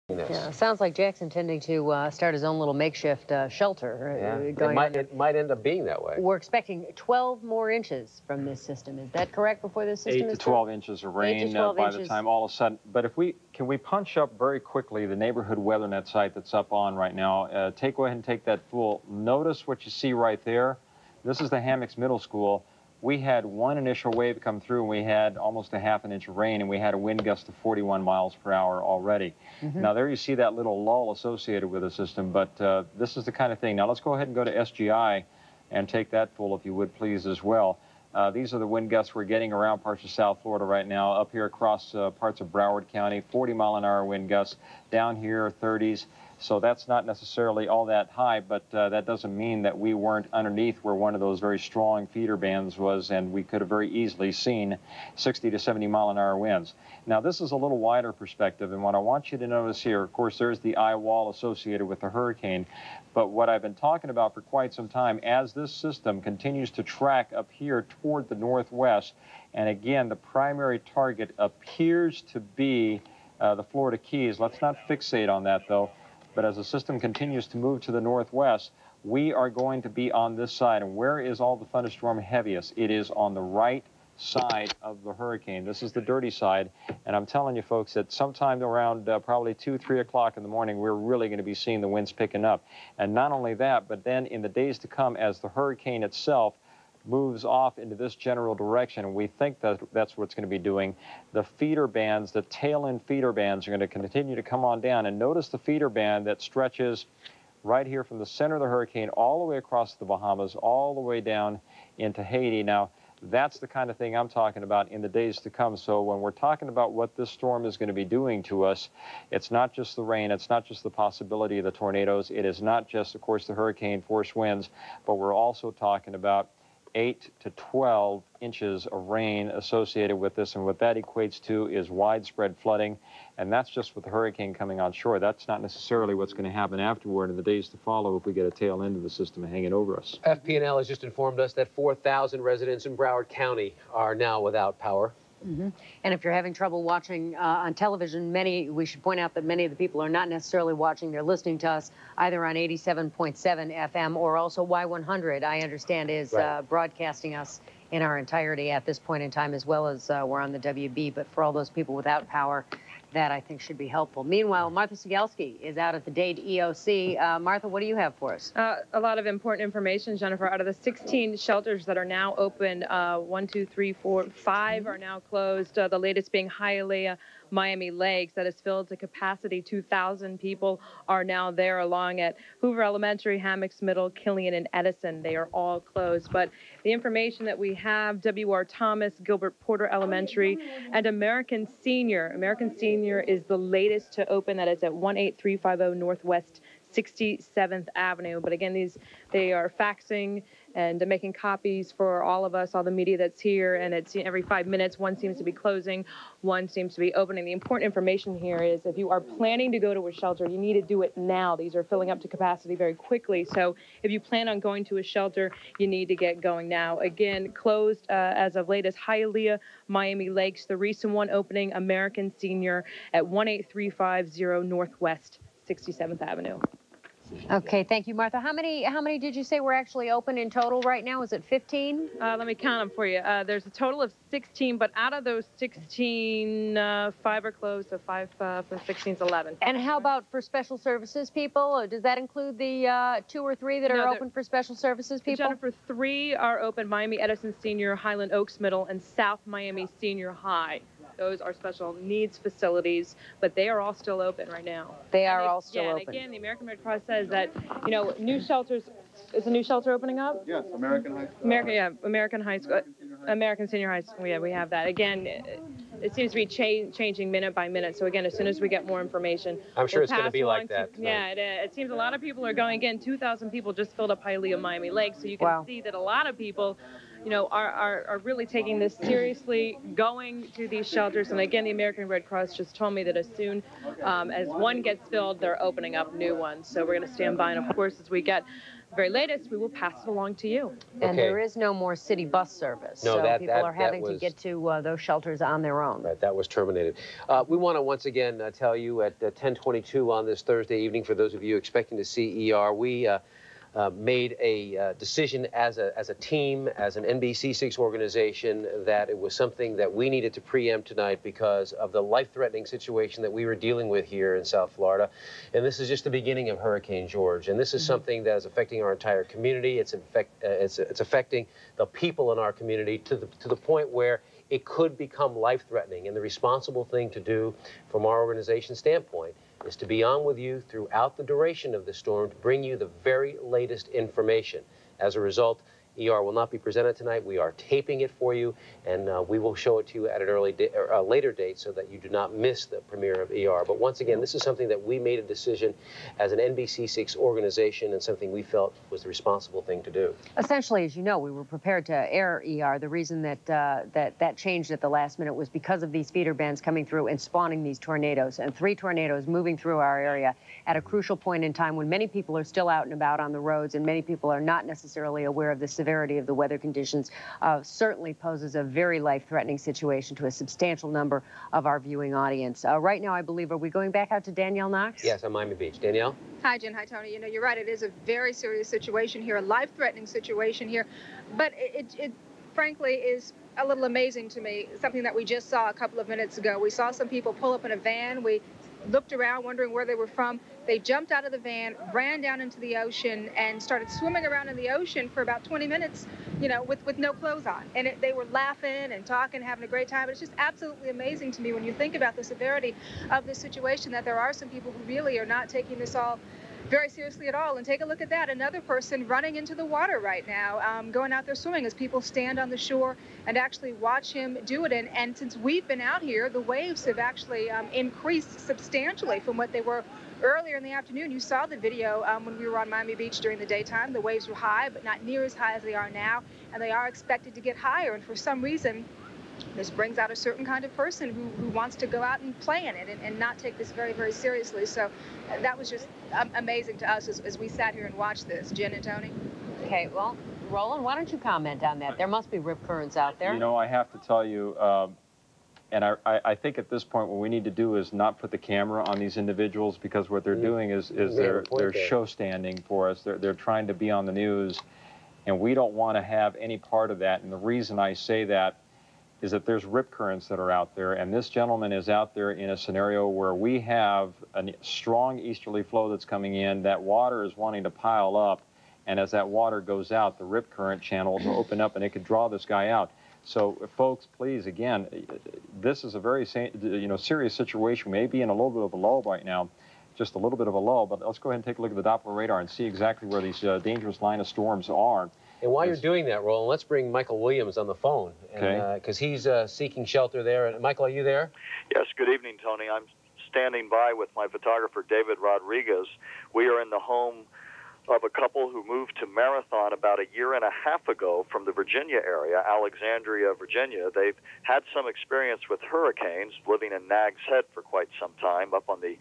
Yeah, sounds like Jack's intending to start his own little makeshift shelter. Yeah, it might end up being that way. We're expecting 12 more inches from this system. Is that correct before this system 8 to 12 inches of rain by the time all of a sudden. But can we punch up very quickly the neighborhood weather net site that's up on right now? Go ahead and take that full. Notice what you see right there. This is the Hammocks Middle School. We had one initial wave come through, and we had almost a ½ inch of rain, and we had a wind gust of 41 miles per hour already. Now, there you see that little lull associated with the system, but this is the kind of thing. Now, let's go ahead and go to SGI and take that full, if you would, please, as well. These are the wind gusts we're getting around parts of South Florida right now. Up here across parts of Broward County, 40-mile-an-hour wind gusts. Down here, 30s. So that's not necessarily all that high, but that doesn't mean that we weren't underneath where one of those very strong feeder bands was, and we could have very easily seen 60 to 70-mile-an-hour winds. Now, this is a little wider perspective, and what I want you to notice here, of course, there's the eye wall associated with the hurricane, but what I've been talking about for quite some time, as this system continues to track up here toward the northwest, and again, the primary target appears to be the Florida Keys. Let's not fixate on that, though. But as the system continues to move to the northwest, we are going to be on this side. And where is all the thunderstorm heaviest? It is on the right side of the hurricane. This is the dirty side. And I'm telling you, folks, that sometime around probably 2, 3 o'clock in the morning, we're really going to be seeing the winds picking up. And not only that, but then in the days to come, as the hurricane itself moves off into this general direction, and we think that that's what it's going to be doing. The feeder bands, the tail-end feeder bands, are going to continue to come on down. And notice the feeder band that stretches right here from the center of the hurricane all the way across the Bahamas, all the way down into Haiti. Now, that's the kind of thing I'm talking about in the days to come. So when we're talking about what this storm is going to be doing to us, it's not just the rain, it's not just the possibility of the tornadoes, it is not just, of course, the hurricane force winds, but we're also talking about 8 to 12 inches of rain associated with this, and what that equates to is widespread flooding, and that's just with the hurricane coming on shore. That's not necessarily what's going to happen afterward in the days to follow if we get a tail end of the system hanging over us. FP&L has just informed us that 4,000 residents in Broward County are now without power. And if you're having trouble watching on television, we should point out that many of the people are not necessarily watching. They're listening to us either on 87.7 FM or also Y100, I understand, is broadcasting us in our entirety at this point in time, as well as we're on the WB. But for all those people without power, that I think should be helpful. Meanwhile, Martha Sigalski is out at the Dade EOC. Martha, what do you have for us? A lot of important information, Jennifer. Out of the 16 shelters that are now open, 1, 2, 3, 4, 5 are now closed. The latest being Hialeah, Miami Lakes, that is filled to capacity. 2,000 people are now there, along at Hoover Elementary, Hammocks Middle, Killian, and Edison. They are all closed. But the information that we have, W.R. Thomas, Gilbert Porter Elementary, and American Senior. American Senior is the latest to open. That is at 18350 Northwest 67th Avenue. But again, they are faxing and making copies for all of us, all the media that's here, and it's every 5 minutes, one seems to be closing, one seems to be opening. The important information here is if you are planning to go to a shelter, you need to do it now. These are filling up to capacity very quickly. So if you plan on going to a shelter, you need to get going now. Again, closed as of late as Hialeah, Miami Lakes. The recent one opening, American Senior at 18350 Northwest 67th Avenue. Okay, thank you, Martha. How many did you say were actually open in total right now? Is it 15? Let me count them for you. There's a total of 16, but out of those 16, 5 are closed, so 5 from 16 is 11. And how about for special services people? Or does that include the 2 or 3 that are open for special services people? Jennifer, 3 are open: Miami Edison Senior, Highland Oaks Middle, and South Miami Senior High. Those are special needs facilities, but they are all still open right now. They are all still open. And again, the American Red Cross says that, you know, new shelters, is a new shelter opening up? Yes, American High School. American High School. American Senior High School, yeah, we have that. Again, it seems to be changing minute by minute. So again, as soon as we get more information, I'm sure it's going to be like that. Yeah, it seems a lot of people are going. Again, 2,000 people just filled up Hialeah, Miami Lakes. So you can see that a lot of people, you know, are really taking this seriously, going to these shelters. And again, the American Red Cross just told me that as soon as one gets filled, they're opening up new ones. So we're going to stand by. And of course, as we get very latest, we will pass it along to you. And there is no more city bus service. No, so people are having to get to those shelters on their own. Right, that was terminated. We want to once again tell you at 10:22 on this Thursday evening, for those of you expecting to see ER, we made a decision as a team, as an NBC6 organization, that it was something that we needed to preempt tonight because of the life-threatening situation that we were dealing with here in South Florida. And this is just the beginning of Hurricane George. And this is something that is affecting our entire community. It's affecting the people in our community to the point where it could become life-threatening. And the responsible thing to do from our organization's standpoint is to be on with you throughout the duration of the storm to bring you the very latest information. As a result, ER will not be presented tonight. We are taping it for you, and we will show it to you at an later date so that you do not miss the premiere of ER. But once again, this is something that we made a decision as an NBC6 organization and something we felt was the responsible thing to do. Essentially, as you know, we were prepared to air ER. The reason that that changed at the last minute was because of these feeder bands coming through and spawning these tornadoes, and 3 tornadoes moving through our area at a crucial point in time when many people are still out and about on the roads and many people are not necessarily aware of the severity of the weather conditions. Certainly poses a very life-threatening situation to a substantial number of our viewing audience. Right now, I believe, are we going back out to Danielle Knox? Yes, on Miami Beach. Danielle? Hi, Jen. Hi, Tony. You know, you're right. It is a very serious situation here, a life-threatening situation here. But it frankly is a little amazing to me, something that we just saw a couple of minutes ago. We saw some people pull up in a van. We looked around wondering where they were from. They jumped out of the van, ran down into the ocean, and started swimming around in the ocean for about 20 minutes, you know, with no clothes on. And they were laughing and talking, having a great time. It's just absolutely amazing to me when you think about the severity of this situation, that there are some people who really are not taking this all very seriously at all. And take a look at that. Another person running into the water right now, going out there swimming as people stand on the shore and actually watch him do it. And since we've been out here, the waves have actually increased substantially from what they were earlier in the afternoon. You saw the video when we were on Miami Beach during the daytime. The waves were high, but not near as high as they are now. And they are expected to get higher. And for some reason, this brings out a certain kind of person who wants to go out and play in it and not take this very, very seriously. So that was just amazing to us as we sat here and watched this. Jen and Tony? Okay, well, Roland, why don't you comment on that? There must be rip currents out there. You know, I have to tell you, and I think at this point what we need to do is not put the camera on these individuals, because what they're doing is they're show standing for us. They're trying to be on the news, and we don't want to have any part of that. And the reason I say that is that there's rip currents that are out there, and this gentleman is out there in a scenario where we have a strong easterly flow that's coming in. That water is wanting to pile up, and as that water goes out, the rip current channel will open up and it could draw this guy out. So, folks, please, again, this is a very serious situation. We may be in a little bit of a lull right now, just a little bit of a lull, but let's go ahead and take a look at the Doppler radar and see exactly where these dangerous line of storms are. And while you're doing that, Roland, let's bring Michael Williams on the phone, because he's seeking shelter there. And Michael, are you there? Yes, good evening, Tony. I'm standing by with my photographer, David Rodriguez. We are in the home of a couple who moved to Marathon about a year and a half ago from the Virginia area, Alexandria, Virginia. They've had some experience with hurricanes, living in Nags Head for quite some time, up on the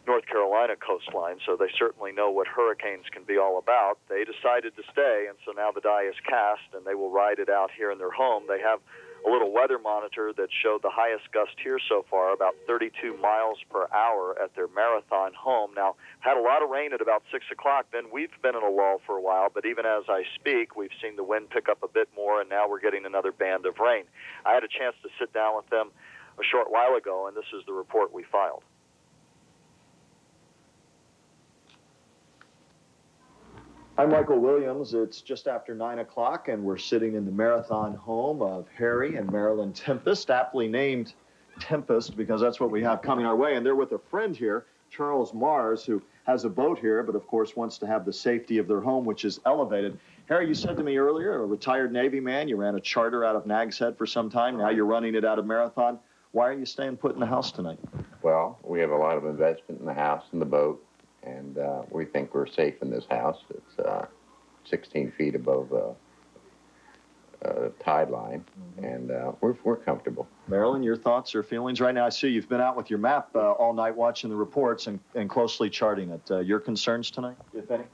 North Carolina coastline, so they certainly know what hurricanes can be all about. They decided to stay, and so now the die is cast, and they will ride it out here in their home. They have a little weather monitor that showed the highest gust here so far, about 32 miles per hour at their Marathon home. Now, had a lot of rain at about 6 o'clock. Then we've been in a lull for a while, but even as I speak, we've seen the wind pick up a bit more, and now we're getting another band of rain. I had a chance to sit down with them a short while ago, and this is the report we filed. I'm Michael Williams. It's just after 9 o'clock, and we're sitting in the Marathon home of Harry and Marilyn Tempest, aptly named Tempest because that's what we have coming our way. And they're with a friend here, Charles Mars, who has a boat here, but of course wants to have the safety of their home, which is elevated. Harry, you said to me earlier, a retired Navy man, you ran a charter out of Nags Head for some time. Now you're running it out of Marathon. Why are you staying put in the house tonight? Well, we have a lot of investment in the house and the boat. And we think we're safe in this house. It's 16 feet above tide line, and we're comfortable. Marilyn, your thoughts or feelings right now? I see you've been out with your map all night watching the reports and closely charting it. Your concerns tonight, if any?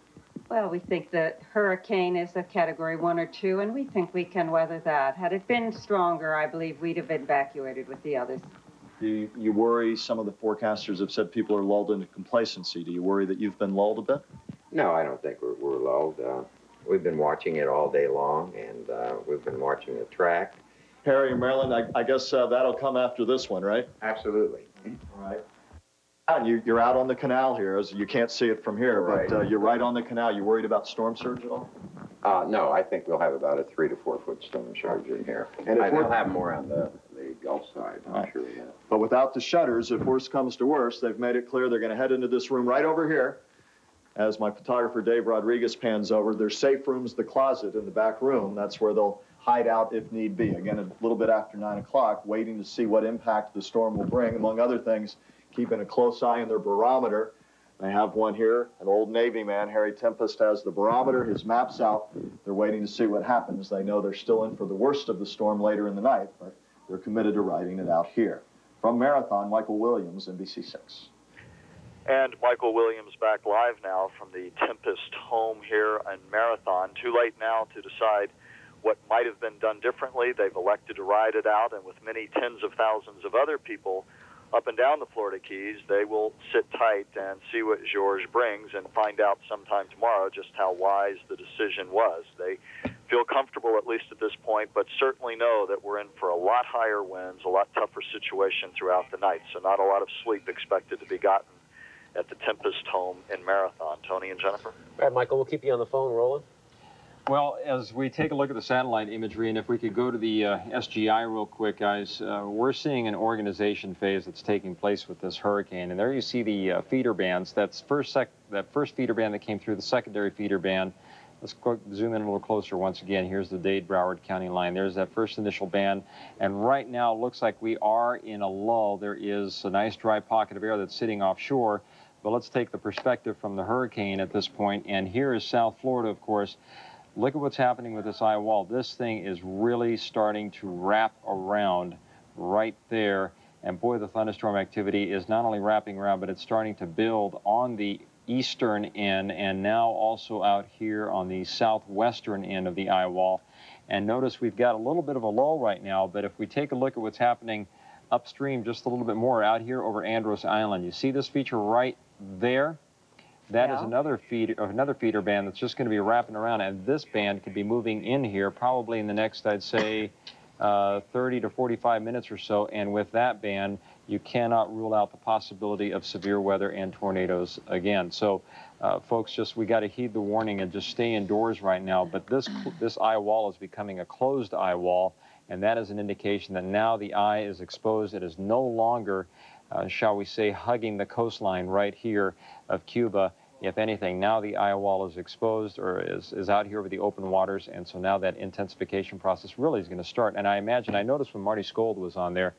Well, we think that hurricane is a Category 1 or 2, and we think we can weather that. Had it been stronger, I believe we'd have evacuated with the others. Do you worry? Some of the forecasters have said people are lulled into complacency. Do you worry that you've been lulled a bit? No, I don't think we're lulled. We've been watching it all day long, and we've been watching the track. Harry and Marilyn, I guess that'll come after this one, right? Absolutely. All right. And you're out on the canal here, as you can't see it from here, right. But you're right on the canal. You worried about storm surge at all? No, I think we'll have about a 3 to 4 foot storm surge in here. And we'll have more on the Gulf side, I'm sure of that. But without the shutters, if worse comes to worse, they've made it clear they're going to head into this room right over here. As my photographer, Dave Rodriguez, pans over, their safe room's the closet in the back room. That's where they'll hide out if need be. Again, a little bit after 9 o'clock, waiting to see what impact the storm will bring, among other things, keeping a close eye on their barometer. They have one here, an old Navy man, Harry Tempest, has the barometer, his map's out. They're waiting to see what happens. They know they're still in for the worst of the storm later in the night, but they're committed to riding it out here. From Marathon, Michael Williams, NBC6. And Michael Williams back live now from the Tempest home here in Marathon. Too late now to decide what might have been done differently. They've elected to ride it out, and with many tens of thousands of other people up and down the Florida Keys, they will sit tight and see what Georges brings and find out sometime tomorrow just how wise the decision was. They feel comfortable, at least at this point, but certainly know that we're in for a lot higher winds, a lot tougher situation throughout the night, so not a lot of sleep expected to be gotten at the Tempest home in Marathon. Tony and Jennifer? All right, Michael, we'll keep you on the phone rolling. Well, as we take a look at the satellite imagery, and if we could go to the SGI real quick, guys, we're seeing an organization phase that's taking place with this hurricane. And there you see the feeder bands. That's that first feeder band that came through, the secondary feeder band. Let's zoom in a little closer once again. Here's the Dade-Broward County line. There's that first initial band. And right now, it looks like we are in a lull. There is a nice dry pocket of air that's sitting offshore. But let's take the perspective from the hurricane at this point. And here is South Florida, of course. Look at what's happening with this eye wall. This thing is really starting to wrap around right there. And boy, the thunderstorm activity is not only wrapping around, but it's starting to build on the eastern end and now also out here on the southwestern end of the eye wall. And notice we've got a little bit of a lull right now, but if we take a look at what's happening upstream just a little bit more out here over Andros Island, you see this feature right there? That is another feeder band that's just going to be wrapping around, and this band could be moving in here probably in the next, I'd say, 30 to 45 minutes or so. And with that band, you cannot rule out the possibility of severe weather and tornadoes again. So, folks, we got to heed the warning and just stay indoors right now. But this eye wall is becoming a closed eye wall, and that is an indication that now the eye is exposed. It is no longer, shall we say, hugging the coastline right here of Cuba. If anything, now the eye wall is exposed or is out here over the open waters, and so now that intensification process really is going to start. And I noticed when Marty Skold was on there,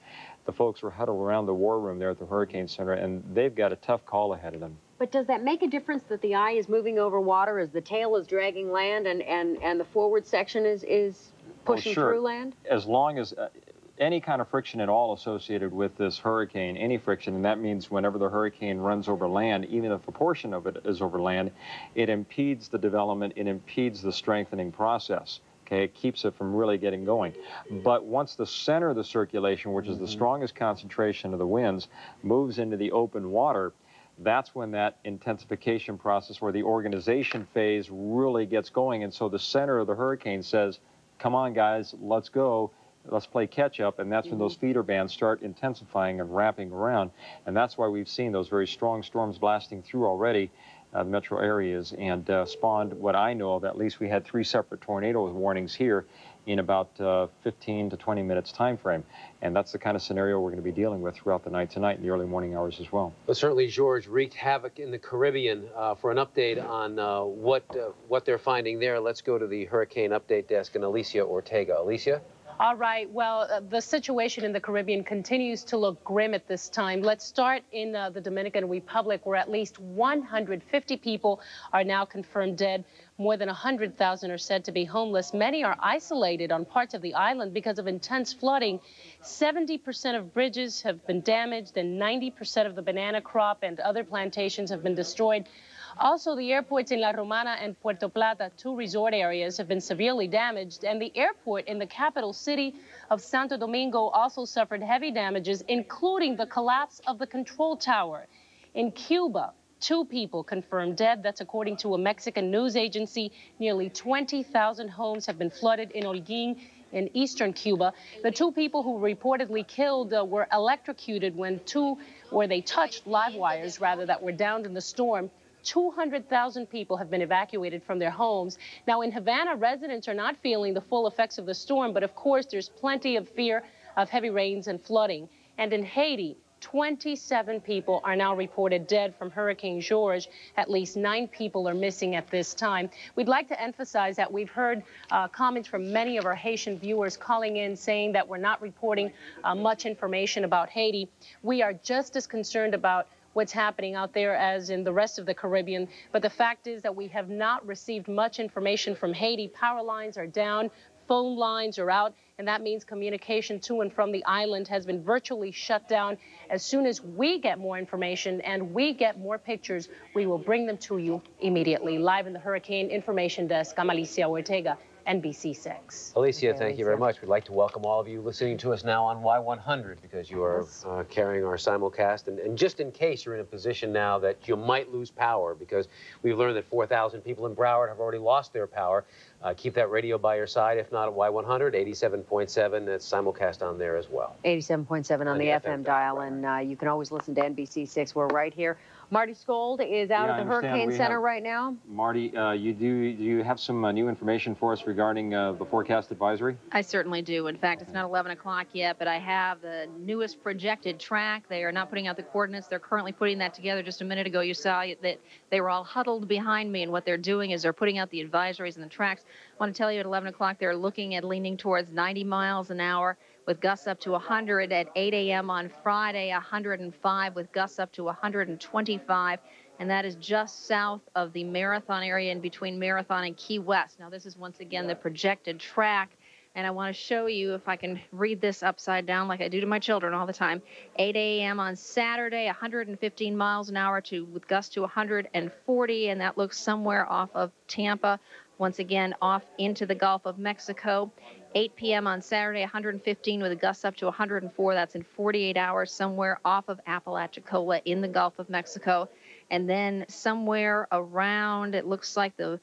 the folks were huddled around the war room there at the Hurricane Center, and they've got a tough call ahead of them. But does that make a difference that the eye is moving over water as the tail is dragging land and the forward section is pushing through land? As long as any kind of friction at all associated with this hurricane, any friction, and that means whenever the hurricane runs over land, even if a portion of it is over land, it impedes the development, it impedes the strengthening process. Okay, it keeps it from really getting going. But once the center of the circulation, which is the strongest concentration of the winds, moves into the open water, that's when that intensification process, where the organization phase really gets going. And so the center of the hurricane says, come on, guys, let's go. Let's play catch-up, and that's when those feeder bands start intensifying and wrapping around. And that's why we've seen those very strong storms blasting through already the metro areas and spawned what I know of. At least we had 3 separate tornado warnings here in about 15 to 20 minutes time frame. And that's the kind of scenario we're going to be dealing with throughout the night tonight in the early morning hours as well. But certainly, George, wreaked havoc in the Caribbean. For an update on what they're finding there, let's go to the Hurricane Update Desk and Alicia Ortega. Alicia? All right. Well, the situation in the Caribbean continues to look grim at this time. Let's start in the Dominican Republic, where at least 150 people are now confirmed dead. More than 100,000 are said to be homeless. Many are isolated on parts of the island because of intense flooding. 70% of bridges have been damaged, and 90% of the banana crop and other plantations have been destroyed. Also, the airports in La Romana and Puerto Plata, 2 resort areas, have been severely damaged, and the airport in the capital city of Santo Domingo also suffered heavy damages, including the collapse of the control tower. In Cuba, 2 people confirmed dead. That's according to a Mexican news agency. Nearly 20,000 homes have been flooded in Holguín in eastern Cuba. The 2 people who were reportedly killed were electrocuted when they touched live wires, that were downed in the storm. 200,000 people have been evacuated from their homes. Now, in Havana, residents are not feeling the full effects of the storm, but of course, there's plenty of fear of heavy rains and flooding. And in Haiti, 27 people are now reported dead from Hurricane George. At least 9 people are missing at this time. We'd like to emphasize that we've heard comments from many of our Haitian viewers calling in saying that we're not reporting much information about Haiti. We are just as concerned about what's happening out there as in the rest of the Caribbean. But the fact is that we have not received much information from Haiti. Power lines are down, phone lines are out, and that means communication to and from the island has been virtually shut down. As soon as we get more information and we get more pictures, we will bring them to you immediately. Live in the Hurricane Information Desk, I'm Alicia Ortega, NBC 6. Alicia, thank you very much. We'd like to welcome all of you listening to us now on Y100 because you are carrying our simulcast. And just in case you're in a position now that you might lose power, because we've learned that 4,000 people in Broward have already lost their power, keep that radio by your side. If not at Y100, 87.7, that's simulcast on there as well. 87.7 on the FM dial, and you can always listen to NBC 6. We're right here. Marty Skold is out at the Hurricane Center right now. Marty, do you have some new information for us regarding the forecast advisory? I certainly do. In fact, it's not 11 o'clock yet, but I have the newest projected track. They are not putting out the coordinates. They're currently putting that together. Just a minute ago, you saw that they were all huddled behind me, and what they're doing is they're putting out the advisories and the tracks. I want to tell you at 11 o'clock, they're looking at leaning towards 90 miles an hour with gusts up to 100 at 8 a.m. on Friday, 105 with gusts up to 125. And that is just south of the Marathon area in between Marathon and Key West. Now, this is once again the projected track. And I want to show you, if I can read this upside down like I do to my children all the time, 8 a.m. on Saturday, 115 miles an hour with gusts to 140. And that looks somewhere off of Tampa, once again off into the Gulf of Mexico. 8 p.m. on Saturday, 115 with a gust up to 104. That's in 48 hours somewhere off of Apalachicola in the Gulf of Mexico. And then somewhere around, it looks like the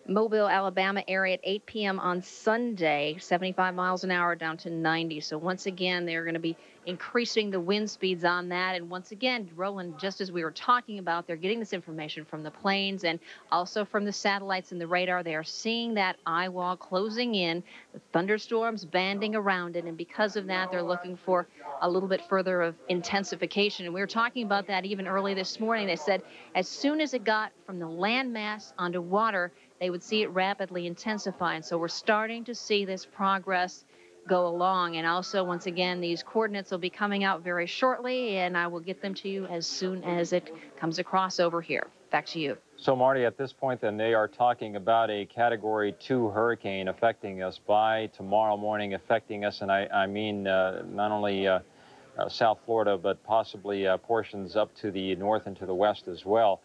Mobile, Alabama area at 8 p.m. on Sunday, 75 miles an hour down to 90. So once again, they're going to be increasing the wind speeds on that. And once again, Roland, just as we were talking about, they're getting this information from the planes and also from the satellites and the radar. They are seeing that eye wall closing in, the thunderstorms banding around it. And because of that, they're looking for a little bit further of intensification. And we were talking about that even early this morning. They said as soon as it got from the landmass onto water, they would see it rapidly intensify. And so we're starting to see this progress go along. And also, once again, these coordinates will be coming out very shortly, and I will get them to you as soon as it comes across over here. Back to you. So, Marty, at this point, then, they are talking about a Category 2 hurricane affecting us by tomorrow morning, affecting us, and I mean not only South Florida, but possibly portions up to the north and to the west as well.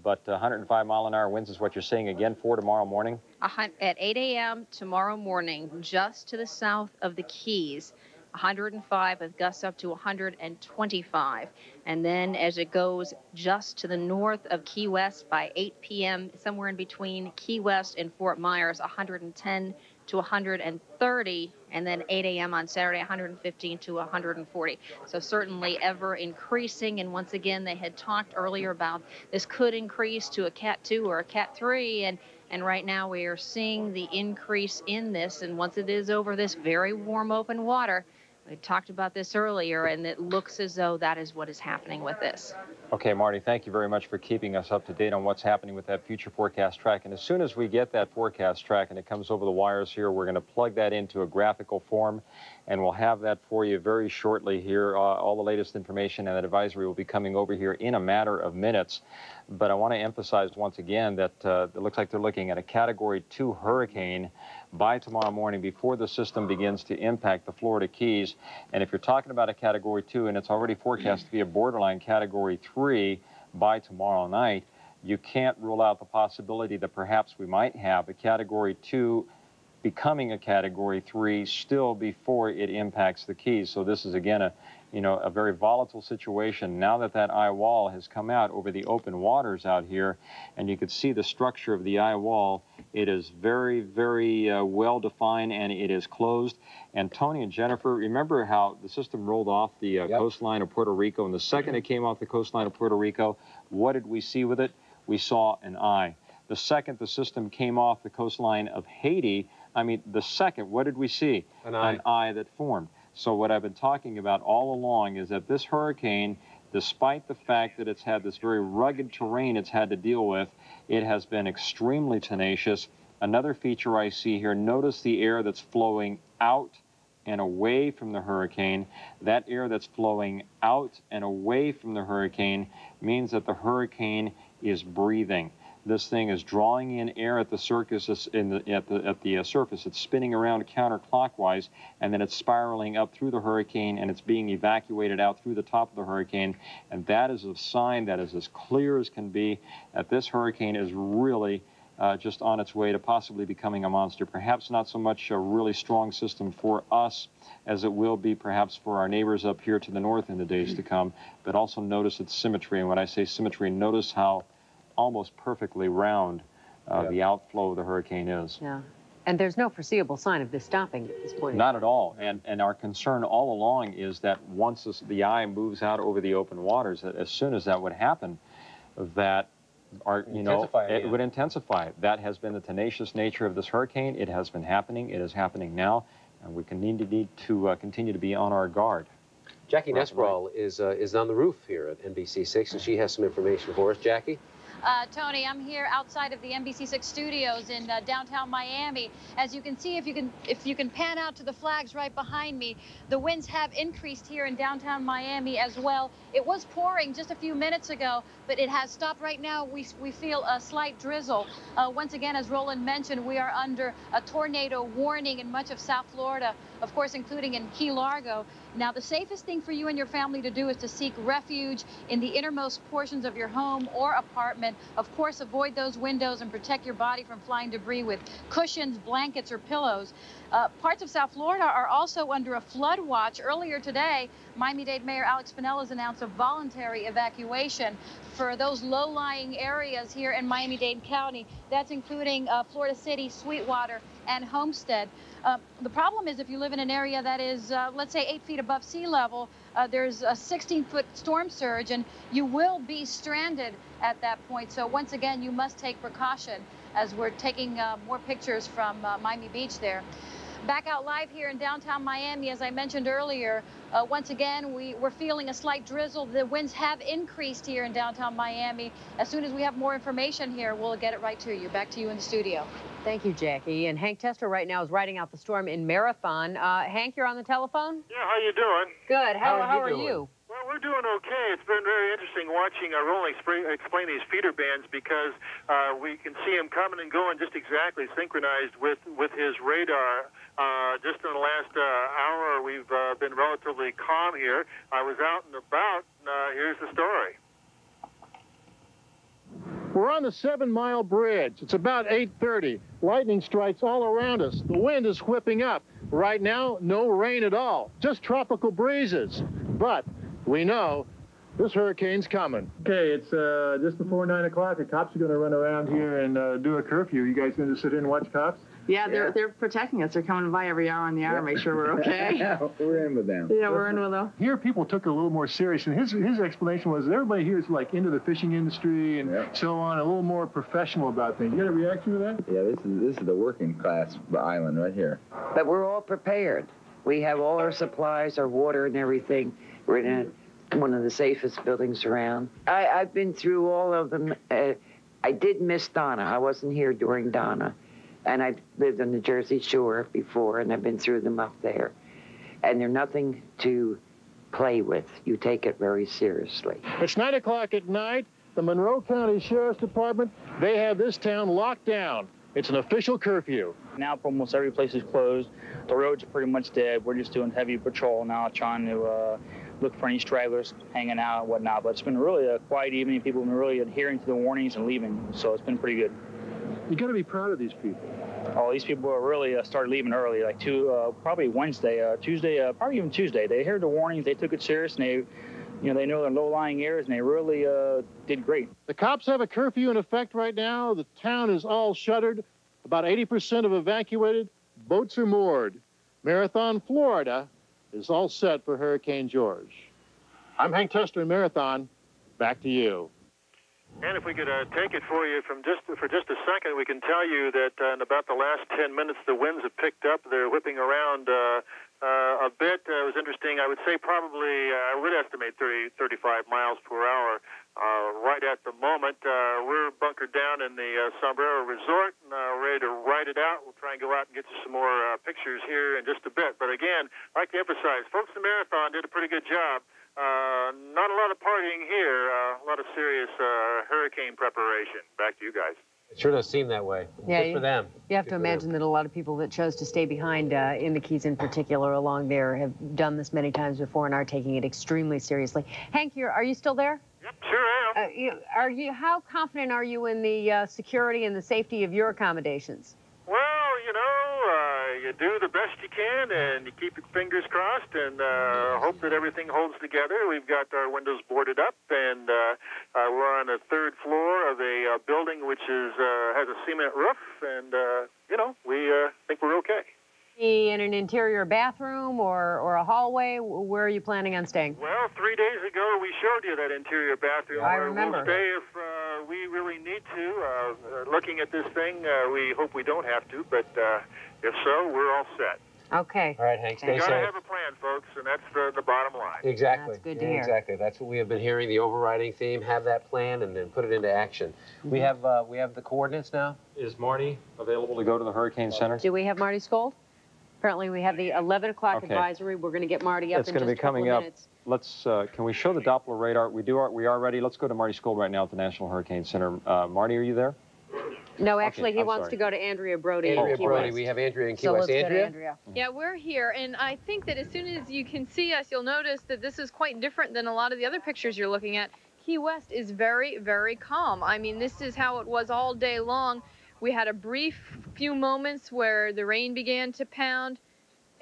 But 105-mile-an-hour winds is what you're saying again for tomorrow morning? At 8 a.m. tomorrow morning, just to the south of the Keys, 105 with gusts up to 125. And then as it goes just to the north of Key West by 8 p.m., somewhere in between Key West and Fort Myers, 110 to 130, and then 8 a.m. on Saturday, 115 to 140. So certainly ever increasing. And once again, they had talked earlier about this could increase to a Cat 2 or a Cat 3. And right now we are seeing the increase in this. And once it is over this very warm open water, we talked about this earlier, and it looks as though that is what is happening with this. Okay, Marty, thank you very much for keeping us up to date on what's happening with that future forecast track. And as soon as we get that forecast track and it comes over the wires here, we're going to plug that into a graphical form, and we'll have that for you very shortly here. All the latest information and that advisory will be coming over here in a matter of minutes. But I want to emphasize once again that it looks like they're looking at a Category 2 hurricane by tomorrow morning before the system begins to impact the Florida Keys. And if you're talking about a Category 2 and it's already forecast to be a borderline Category 3 by tomorrow night, you can't rule out the possibility that perhaps we might have a Category 2 becoming a Category 3 still before it impacts the Keys. So this is, again, a very volatile situation. Now that that eye wall has come out over the open waters out here, and you can see the structure of the eye wall, it is very, very well defined, and it is closed. And Tony and Jennifer, remember how the system rolled off the coastline of Puerto Rico, and the second it came off the coastline of Puerto Rico, what did we see with it? We saw an eye. The second the system came off the coastline of Haiti, the second, what did we see? An eye that formed. So what I've been talking about all along is that this hurricane, despite the fact that it's had this very rugged terrain it's had to deal with, it has been extremely tenacious. Another feature I see here, notice the air that's flowing out and away from the hurricane. That air that's flowing out and away from the hurricane means that the hurricane is breathing. This thing is drawing in air at the surface. It's spinning around counterclockwise, and then it's spiraling up through the hurricane, and it's being evacuated out through the top of the hurricane. And that is a sign that is as clear as can be that this hurricane is really just on its way to possibly becoming a monster. Perhaps not so much a really strong system for us as it will be perhaps for our neighbors up here to the north in the days to come. But also notice its symmetry. And when I say symmetry, notice how almost perfectly round the outflow of the hurricane is. Yeah. And there's no foreseeable sign of this stopping at this point. Not at all. And our concern all along is that once the eye moves out over the open waters, that as soon as that would happen, that it would intensify. That has been the tenacious nature of this hurricane. It has been happening. It is happening now. And we need to continue to be on our guard. Jackie Nesbral is on the roof here at NBC6, and she has some information for us. Jackie? Tony, I'm here outside of the NBC6 studios in downtown Miami. As you can see, if you can pan out to the flags right behind me, the winds have increased here in downtown Miami as well. It was pouring just a few minutes ago, but it has stopped right now. We feel a slight drizzle. Once again, as Roland mentioned, we are under a tornado warning in much of South Florida, of course, including in Key Largo. Now, the safest thing for you and your family to do is to seek refuge in the innermost portions of your home or apartment. Of course, avoid those windows and protect your body from flying debris with cushions, blankets, or pillows. Parts of South Florida are also under a flood watch. Earlier today, Miami-Dade Mayor Alex Pinellas announced a voluntary evacuation for those low-lying areas here in Miami-Dade County. That's including Florida City, Sweetwater, and Homestead. The problem is if you live in an area that is, let's say, 8 feet above sea level, there's a 16-foot storm surge, and you will be stranded at that point. So once again, you must take precaution as we're taking more pictures from Miami Beach there. Back out live here in downtown Miami, as I mentioned earlier, once again, we're feeling a slight drizzle. The winds have increased here in downtown Miami. As soon as we have more information here, we'll get it right to you. Back to you in the studio. Thank you, Jackie. And Hank Tester right now is riding out the storm in Marathon. Hank, you're on the telephone? Yeah, how you doing? Good. How are you? Well, we're doing okay. It's been very interesting watching Roland explain these feeder bands because we can see him coming and going just exactly synchronized with his radar. Just in the last hour, we've been relatively calm here. I was out and about, and here's the story. We're on the 7-mile bridge. It's about 8:30. Lightning strikes all around us. The wind is whipping up. Right now, no rain at all, just tropical breezes. But we know this hurricane's coming. Okay, it's just before 9 o'clock. The cops are going to run around here and do a curfew. You guys going to sit here and watch cops? Yeah, they're protecting us. They're coming by every hour on the hour, make sure we're okay. We're in with them. Yeah, we're in with them. Here, people took it a little more serious, and his explanation was everybody here is like into the fishing industry and so on, a little more professional about things. You got a reaction to that? Yeah, this is the working class island right here. But we're all prepared. We have all our supplies, our water, and everything. We're in one of the safest buildings around. I've been through all of them. I did miss Donna. I wasn't here during Donna. And I've lived on the Jersey Shore before, and I've been through them up there. And they're nothing to play with. You take it very seriously. It's 9 o'clock at night. The Monroe County Sheriff's Department, they have this town locked down. It's an official curfew. Now almost every place is closed. The roads are pretty much dead. We're just doing heavy patrol now, trying to look for any stragglers hanging out and whatnot. But it's been really a quiet evening. People have been really adhering to the warnings and leaving, so it's been pretty good. You got to be proud of these people. Oh, these people are really started leaving early, like probably Wednesday, Tuesday, probably even Tuesday. They heard the warnings, they took it serious, and they know their low-lying areas, and they really did great. The cops have a curfew in effect right now. The town is all shuttered. About 80% have evacuated. Boats are moored. Marathon, Florida is all set for Hurricane George. I'm Hank Tester in Marathon. Back to you. And if we could take it for you for just a second, we can tell you that in about the last 10 minutes, the winds have picked up. They're whipping around a bit. It was interesting. I would say probably, I would estimate 30, 35 miles per hour right at the moment. We're bunkered down in the Sombrero Resort, ready to ride it out. We'll try and go out and get you some more pictures here in just a bit. But again, I'd like to emphasize, folks in the Marathon did a pretty good job. Not a lot of partying here, a lot of serious hurricane preparation. Back to you guys. It sure does seem that way. Yeah, good for them. You have to imagine that a lot of people that chose to stay behind in the Keys in particular along there have done this many times before and are taking it extremely seriously. Hank, are you still there? Yep, sure am. How confident are you in the security and the safety of your accommodations? Well, you do the best you can, and you keep your fingers crossed and hope that everything holds together. We've got our windows boarded up, and we're on the third floor of a building which has a cement roof, and, we think we're okay. In an interior bathroom or a hallway? Where are you planning on staying? Well, 3 days ago, we showed you that interior bathroom. I remember. We'll stay if we really need to. Looking at this thing, we hope we don't have to, but if so, we're all set. Okay. All right, Hank, stay safe. You gotta have a plan, folks, and that's the bottom line. Exactly. That's good to hear. Exactly. That's what we have been hearing, the overriding theme. Have that plan and then put it into action. Mm-hmm. We have the coordinates now. Is Marty available to go to the Hurricane Center? Do we have Marty Skold? Apparently we have the 11 o'clock advisory. We're going to get Marty up in just a couple of minutes. Let's, can we show the Doppler radar? We are ready. Let's go to Marty Skold right now at the National Hurricane Center. Marty, are you there? No, actually, he wants to go to Andrea Brody. Andrea Brody. We have Andrea in Key West. Andrea? Yeah, we're here, and I think that as soon as you can see us, you'll notice that this is quite different than a lot of the other pictures you're looking at. Key West is very, very calm. I mean, this is how it was all day long. We had a brief few moments where the rain began to pound,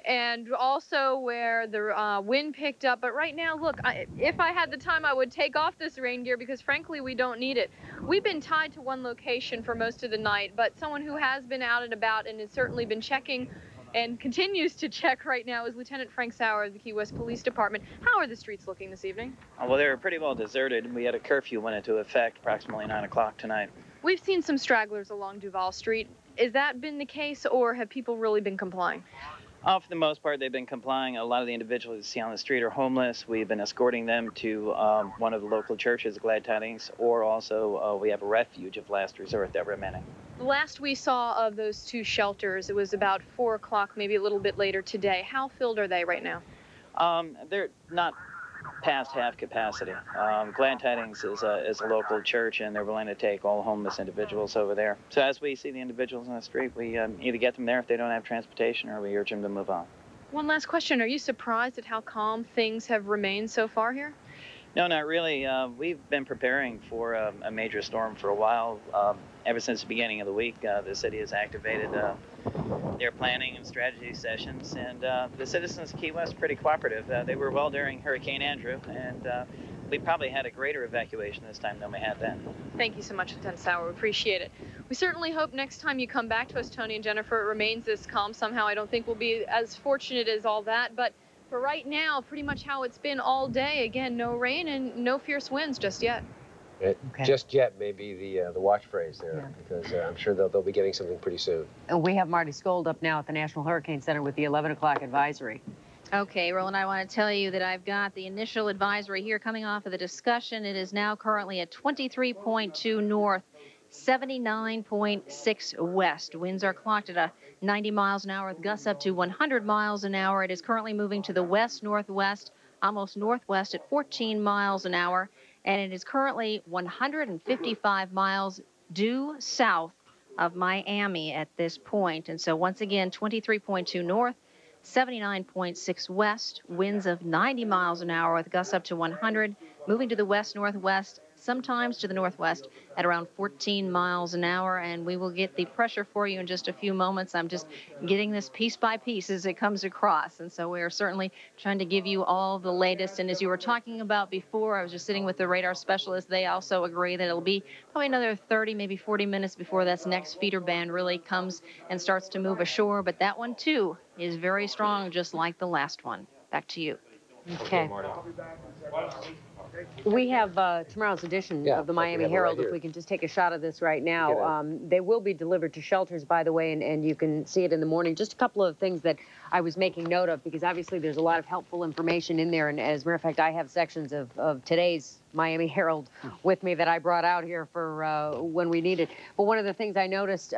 and also where the wind picked up. But right now, look, if I had the time, I would take off this rain gear because, frankly, we don't need it. We've been tied to one location for most of the night, but someone who has been out and about and has certainly been checking and continues to check right now is Lieutenant Frank SAUER of the Key West Police Department. How are the streets looking this evening? Well, they were pretty well deserted. We had a curfew went into effect approximately 9 o'clock tonight. We've seen some stragglers along Duval Street. Has that been the case, or have people really been complying? For the most part, they've been complying. A lot of the individuals you see on the street are homeless. We've been escorting them to one of the local churches, Glad Tidings, or also we have a refuge of last resort that we're manning. The last we saw of those two shelters, it was about 4 o'clock, maybe a little bit later today. How filled are they right now? They're not past half capacity. Glad Tidings is a local church, and they're willing to take all homeless individuals over there. So as we see the individuals on the street, we either get them there if they don't have transportation, or we urge them to move on. One last question. Are you surprised at how calm things have remained so far here? No, not really. We've been preparing for a major storm for a while. Ever since the beginning of the week, the city has activated their planning and strategy sessions, and the citizens of Key West are pretty cooperative. They were well during Hurricane Andrew, and we probably had a greater evacuation this time than we had then. Thank you so much, Lieutenant SAUER. We appreciate it. We certainly hope next time you come back to us, Tony and Jennifer, it remains this calm. Somehow I don't think we'll be as fortunate as all that, but for right now, pretty much how it's been all day. Again, no rain and no fierce winds just yet. Just yet may be the watch phrase there, because I'm sure they'll be getting something pretty soon. And we have Marty Skold up now at the National Hurricane Center with the 11 o'clock advisory. Okay, Roland, I want to tell you that I've got the initial advisory here coming off of the discussion. It is now currently at 23.2 north, 79.6 west. Winds are clocked at 90 miles an hour with gusts up to 100 miles an hour. It is currently moving to the west-northwest, almost northwest at 14 miles an hour. And it is currently 155 miles due south of Miami at this point. And so once again, 23.2 north, 79.6 west, winds of 90 miles an hour with gusts up to 100, moving to the west-northwest, sometimes to the northwest at around 14 miles an hour. And we will get the pressure for you in just a few moments. I'm just getting this piece by piece as it comes across. And so we are certainly trying to give you all the latest. And as you were talking about before, I was just sitting with the radar specialist. They also agree that it'll be probably another 30, maybe 40 minutes before that next feeder band really comes and starts to move ashore. But that one, too, is very strong, just like the last one. Back to you. Okay. We have tomorrow's edition of the Miami Herald. If we can just take a shot of this right now. They will be delivered to shelters, by the way, and you can see it in the morning. Just a couple of things that I was making note of, because obviously there's a lot of helpful information in there. And as a matter of fact, I have sections of today's Miami Herald with me that I brought out here for when we need it. But one of the things I noticed,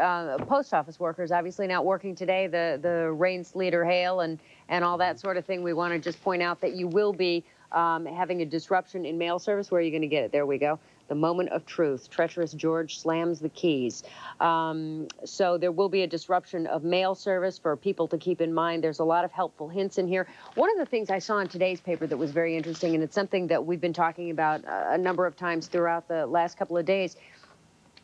post office workers obviously not working today, the rain, sleet, or hail, and all that sort of thing. We want to just point out that you will be having a disruption in mail service. Where are you going to get it? There we go. The moment of truth. Treacherous George slams the keys. So there will be a disruption of mail service for people to keep in mind. There's a lot of helpful hints in here. One of the things I saw in today's paper that was very interesting, and it's something that we've been talking about a number of times throughout the last couple of days.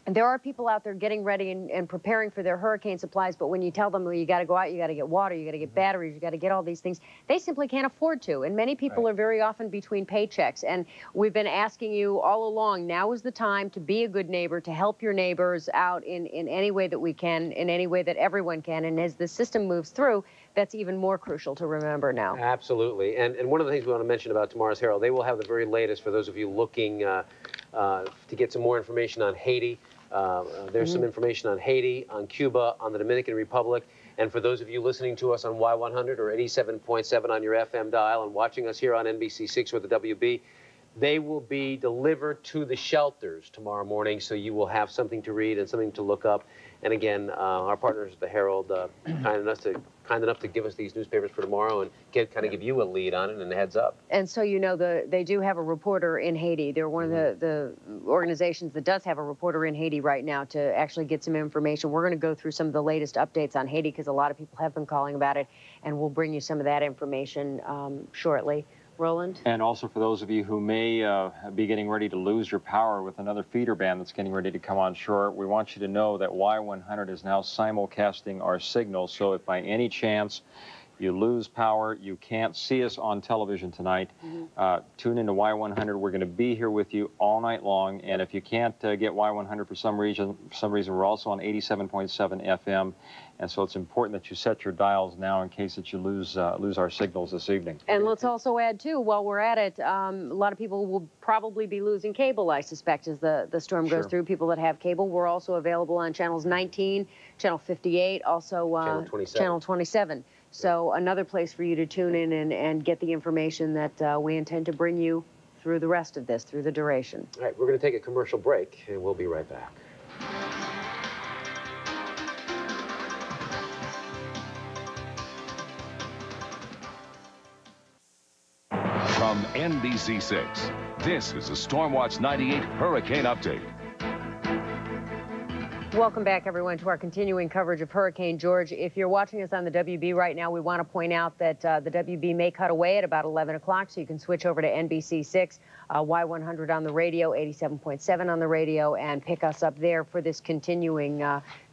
And there are people out there getting ready and preparing for their hurricane supplies, but when you tell them, well, you got to go out, you got to get water, you got to get batteries, you got to get all these things, they simply can't afford to. And many people are very often between paychecks. And we've been asking you all along, now is the time to be a good neighbor, to help your neighbors out in any way that we can, in any way that everyone can. And as the system moves through, that's even more crucial to remember now. Absolutely. And one of the things we want to mention about tomorrow's Herald, they will have the very latest for those of you looking to get some more information on Haiti. There's some information on Haiti, on Cuba, on the Dominican Republic. And for those of you listening to us on Y100 or 87.7 on your FM dial and watching us here on NBC6 or the WB, they will be delivered to the shelters tomorrow morning, so you will have something to read and something to look up. And again, our partners at the Herald, kind enough to give us these newspapers for tomorrow and kind of give you a lead on it and a heads up. And so you know, they do have a reporter in Haiti. They're one of the organizations that does have a reporter in Haiti right now to actually get some information. We're going to go through some of the latest updates on Haiti because a lot of people have been calling about it, and we'll bring you some of that information shortly. Roland? And also for those of you who may be getting ready to lose your power with another feeder band that's getting ready to come on shore, we want you to know that Y100 is now simulcasting our signal. So if by any chance you lose power, you can't see us on television tonight, tune into Y100. We're going to be here with you all night long. And if you can't get Y100 for some reason, we're also on 87.7 FM. And so it's important that you set your dials now in case that you lose our signals this evening. And let's also add, too, while we're at it, a lot of people will probably be losing cable, I suspect, as the storm goes through. People that have cable, we're also available on channels 19, channel 58, also channel 27. So another place for you to tune in and get the information that we intend to bring you through the rest of this, through the duration. All right, we're going to take a commercial break, and we'll be right back. From NBC6, this is the Stormwatch 98 Hurricane Update. Welcome back, everyone, to our continuing coverage of Hurricane George. If you're watching us on the WB right now, we want to point out that the WB may cut away at about 11 o'clock, so you can switch over to NBC6, Y100 on the radio, 87.7 on the radio, and pick us up there for this continuing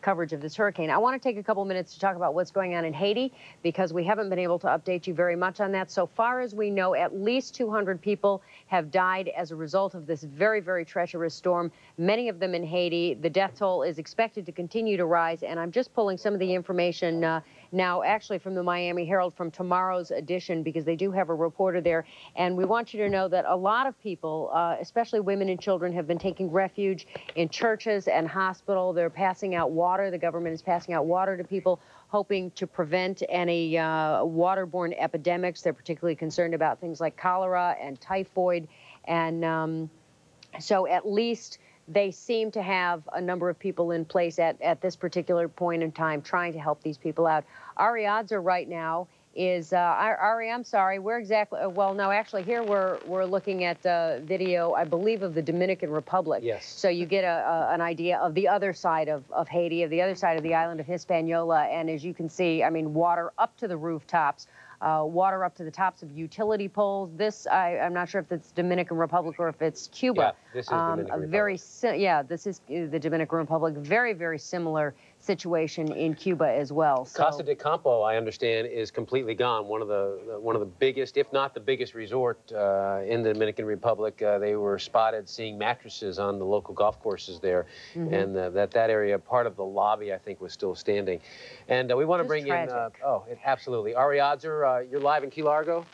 coverage of this hurricane. I want to take a couple minutes to talk about what's going on in Haiti, because we haven't been able to update you very much on that. So far as we know, at least 200 people have died as a result of this very, very treacherous storm, many of them in Haiti. The death toll is expected to continue to rise, and I'm just pulling some of the information now, actually from the Miami Herald from tomorrow's edition, because they do have a reporter there. And we want you to know that a lot of people, especially women and children, have been taking refuge in churches and hospitals. They're passing out water. The government is passing out water to people, hoping to prevent any waterborne epidemics. They're particularly concerned about things like cholera and typhoid. And so at least they seem to have a number of people in place at this particular point in time trying to help these people out. Our ODZER right now is, Ari, I'm sorry, where exactly, well, no, actually here we're looking at video, I believe, of the Dominican Republic. Yes. So you get an idea of the other side of Haiti, of the other side of the island of Hispaniola, and as you can see, I mean, water up to the rooftops. Water up to the tops of utility poles. This, I'm not sure if it's Dominican Republic or if it's Cuba. Yeah, this is Dominican Republic. Yeah, this is the Dominican Republic. Very, very similar situation in Cuba as well. So. Casa de Campo, I understand, is completely gone. One of the biggest, if not the biggest, resort in the Dominican Republic. They were spotted seeing mattresses on the local golf courses there, and that area, part of the lobby, I think, was still standing. And we want to bring in. Absolutely, Ari ODZER, you're live in Key Largo.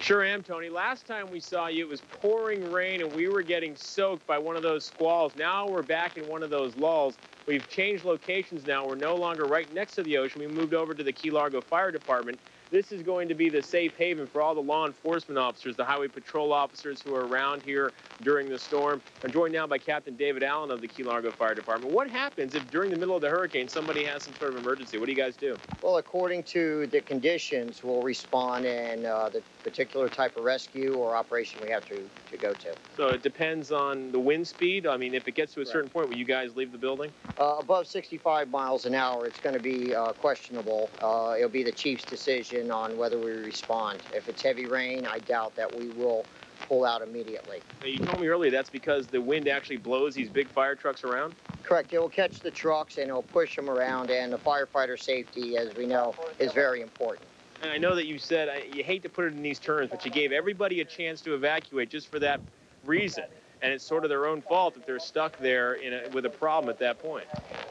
Sure am, Tony. Last time we saw you, it was pouring rain, and we were getting soaked by one of those squalls. Now we're back in one of those lulls. We've changed locations now. We're no longer right next to the ocean. We moved over to the Key Largo Fire Department. This is going to be the safe haven for all the law enforcement officers, the highway patrol officers who are around here during the storm. I'm joined now by Captain David Allen of the Key Largo Fire Department. What happens if during the middle of the hurricane somebody has some sort of emergency? What do you guys do? Well, according to the conditions, we'll respond in the particular type of rescue or operation we have to go to. So it depends on the wind speed? I mean, if it gets to a certain point, will you guys leave the building? Above 65 miles an hour, it's going to be questionable. It'll be the chief's decision on whether we respond. If it's heavy rain, I doubt that we will pull out immediately. Now, you told me earlier that's because the wind actually blows these big fire trucks around? Correct. It will catch the trucks and it will push them around, and the firefighter safety, as we know, is very important. And I know that you said, you hate to put it in these terms, but you gave everybody a chance to evacuate just for that reason. And it's sort of their own fault if they're stuck there with a problem at that point.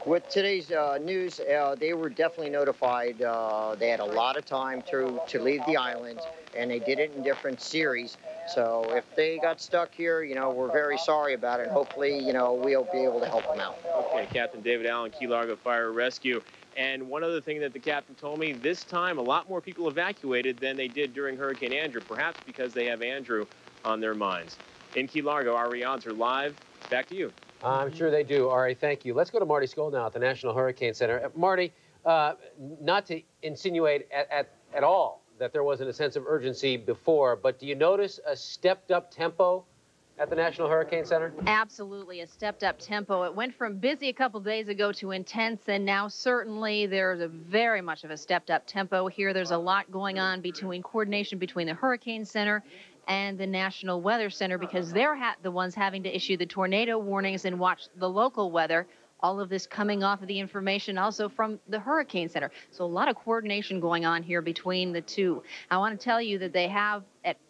With today's news, they were definitely notified. They had a lot of time to leave the island, and they did it in different series. So if they got stuck here, you know, we're very sorry about it. Hopefully, you know, we'll be able to help them out. Okay, Captain David Allen, Key Largo Fire Rescue. And one other thing that the captain told me, this time a lot more people evacuated than they did during Hurricane Andrew, perhaps because they have Andrew on their minds. In Key Largo, Ari ODZER live. Back to you. I'm sure they do. Ari, thank you. Let's go to Marty Skoll now at the National Hurricane Center. Marty, not to insinuate at all that there wasn't a sense of urgency before, but do you notice a stepped-up tempo at the National Hurricane Center? Absolutely, a stepped-up tempo. It went from busy a couple days ago to intense, and now certainly there's a very much of a stepped-up tempo here. There's a lot going on between coordination between the Hurricane Center and the National Weather Center, because they're the ones having to issue the tornado warnings and watch the local weather. All of this coming off of the information also from the Hurricane Center. So a lot of coordination going on here between the two. I want to tell you that they have,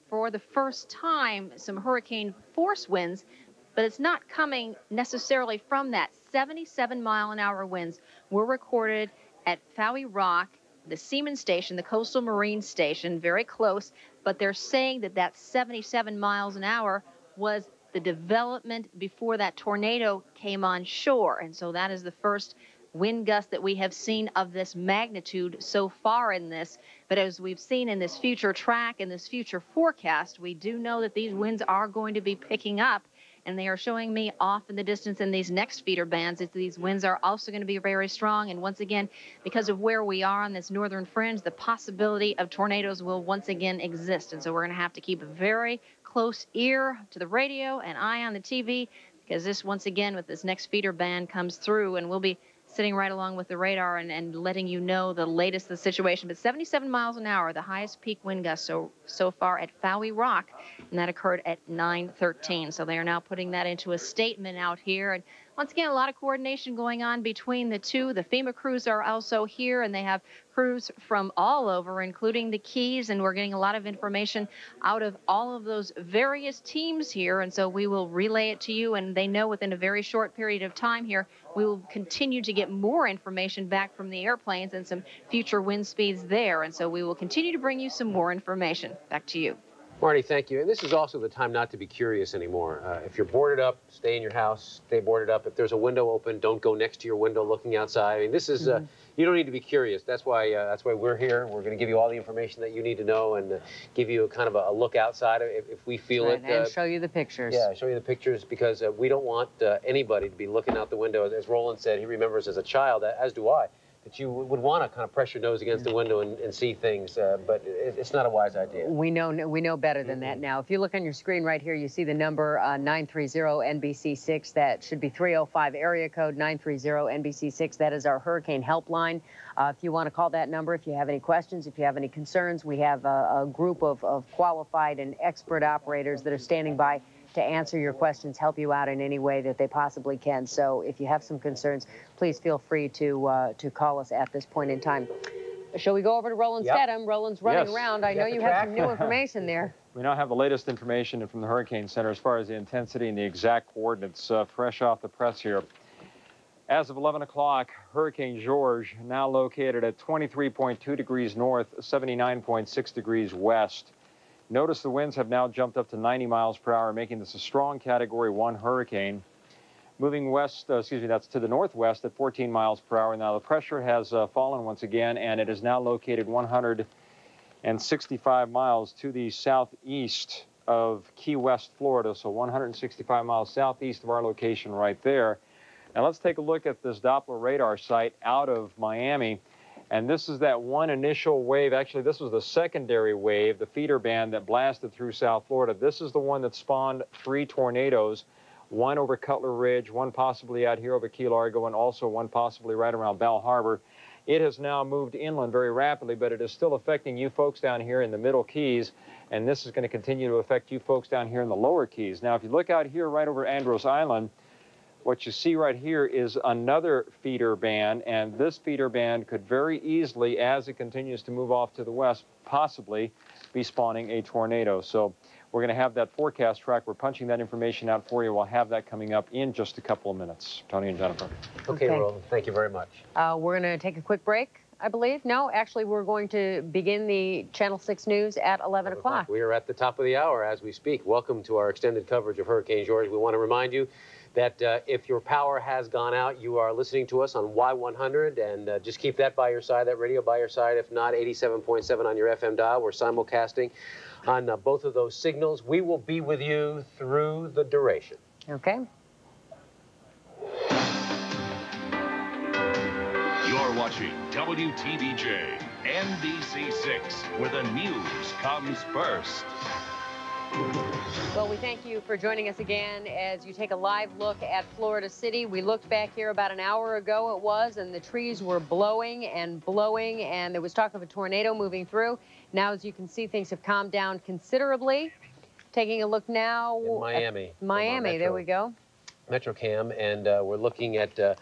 for the first time, some hurricane force winds, but it's not coming necessarily from that. 77-mile-an-hour winds were recorded at Fowey Rock, the Seaman Station, the Coastal Marine Station, very close, but they're saying that 77 miles an hour was the development before that tornado came on shore. And so that is the first wind gust that we have seen of this magnitude so far in this. But as we've seen in this future track and this future forecast, we do know that these winds are going to be picking up. And they are showing me off in the distance in these next feeder bands that these winds are also going to be very strong. And once again, because of where we are on this northern fringe, the possibility of tornadoes will once again exist. And so we're going to have to keep a very close ear to the radio and eye on the TV, because this, once again, with this next feeder band comes through, and we'll be sitting right along with the radar and letting you know the latest of the situation. But 77 miles an hour, the highest peak wind gust so far at Fowey Rock, and that occurred at 9:13. So they are now putting that into a statement out here. And once again, a lot of coordination going on between the two. The FEMA crews are also here, and they have crews from all over, including the Keys, and we're getting a lot of information out of all of those various teams here, and so we will relay it to you, and they know within a very short period of time here, we will continue to get more information back from the airplanes and some future wind speeds there, and so we will continue to bring you some more information. Back to you. Marty, thank you. And this is also the time not to be curious anymore. If you're boarded up, stay in your house, stay boarded up. If there's a window open, don't go next to your window looking outside. I mean, this is, you don't need to be curious. That's why we're here. We're going to give you all the information that you need to know and give you kind of a look outside if we feel it. And show you the pictures. Yeah, show you the pictures, because we don't want anybody to be looking out the window. As Roland said, he remembers as a child, as do I, that you would want to kind of press your nose against the window and see things, but it's not a wise idea. We know better than that now. If you look on your screen right here, you see the number 930-NBC6. That should be 305 area code 930-NBC6. That is our hurricane helpline. If you want to call that number, if you have any questions, if you have any concerns, we have a group of qualified and expert operators that are standing by to answer your questions, help you out in any way that they possibly can. So if you have some concerns, please feel free to call us at this point in time. Shall we go over to Roland Stedham? Roland's running around. I know you have some new information there. We now have the latest information from the Hurricane Center as far as the intensity and the exact coordinates fresh off the press here. As of 11 o'clock, Hurricane George now located at 23.2 degrees north, 79.6 degrees west. Notice the winds have now jumped up to 90 miles per hour, making this a strong Category 1 hurricane. Moving west, that's to the northwest at 14 miles per hour. Now the pressure has fallen once again, and it is now located 165 miles to the southeast of Key West, Florida. So 165 miles southeast of our location right there. Now let's take a look at this Doppler radar site out of Miami. And this is that one initial wave. Actually, this was the secondary wave, the feeder band that blasted through South Florida. This is the one that spawned 3 tornadoes, one over Cutler Ridge, one possibly out here over Key Largo, and also one possibly right around Bal Harbor. It has now moved inland very rapidly, but it is still affecting you folks down here in the Middle Keys, and this is going to continue to affect you folks down here in the Lower Keys. Now, if you look out here right over Andros Island, what you see right here is another feeder band, and this feeder band could very easily, as it continues to move off to the west, possibly be spawning a tornado. So we're going to have that forecast track. We're punching that information out for you. We'll have that coming up in just a couple of minutes. Tony and Jennifer. Okay, Roland, thank you very much. We're going to take a quick break, I believe. No, actually, we're going to begin the Channel 6 News at 11 o'clock. We are at the top of the hour as we speak. Welcome to our extended coverage of Hurricane George. We want to remind you that if your power has gone out, you are listening to us on Y100, and just keep that by your side, that radio by your side. If not, 87.7 on your FM dial. We're simulcasting on both of those signals. We will be with you through the duration. Okay. You're watching WTVJ NBC6, where the news comes first. Well, we thank you for joining us again as you take a live look at Florida City. We looked back here about an hour ago, it was, and the trees were blowing, and there was talk of a tornado moving through. Now, as you can see, things have calmed down considerably. Taking a look now in Miami. Miami, there we go. MetroCam, and we're looking at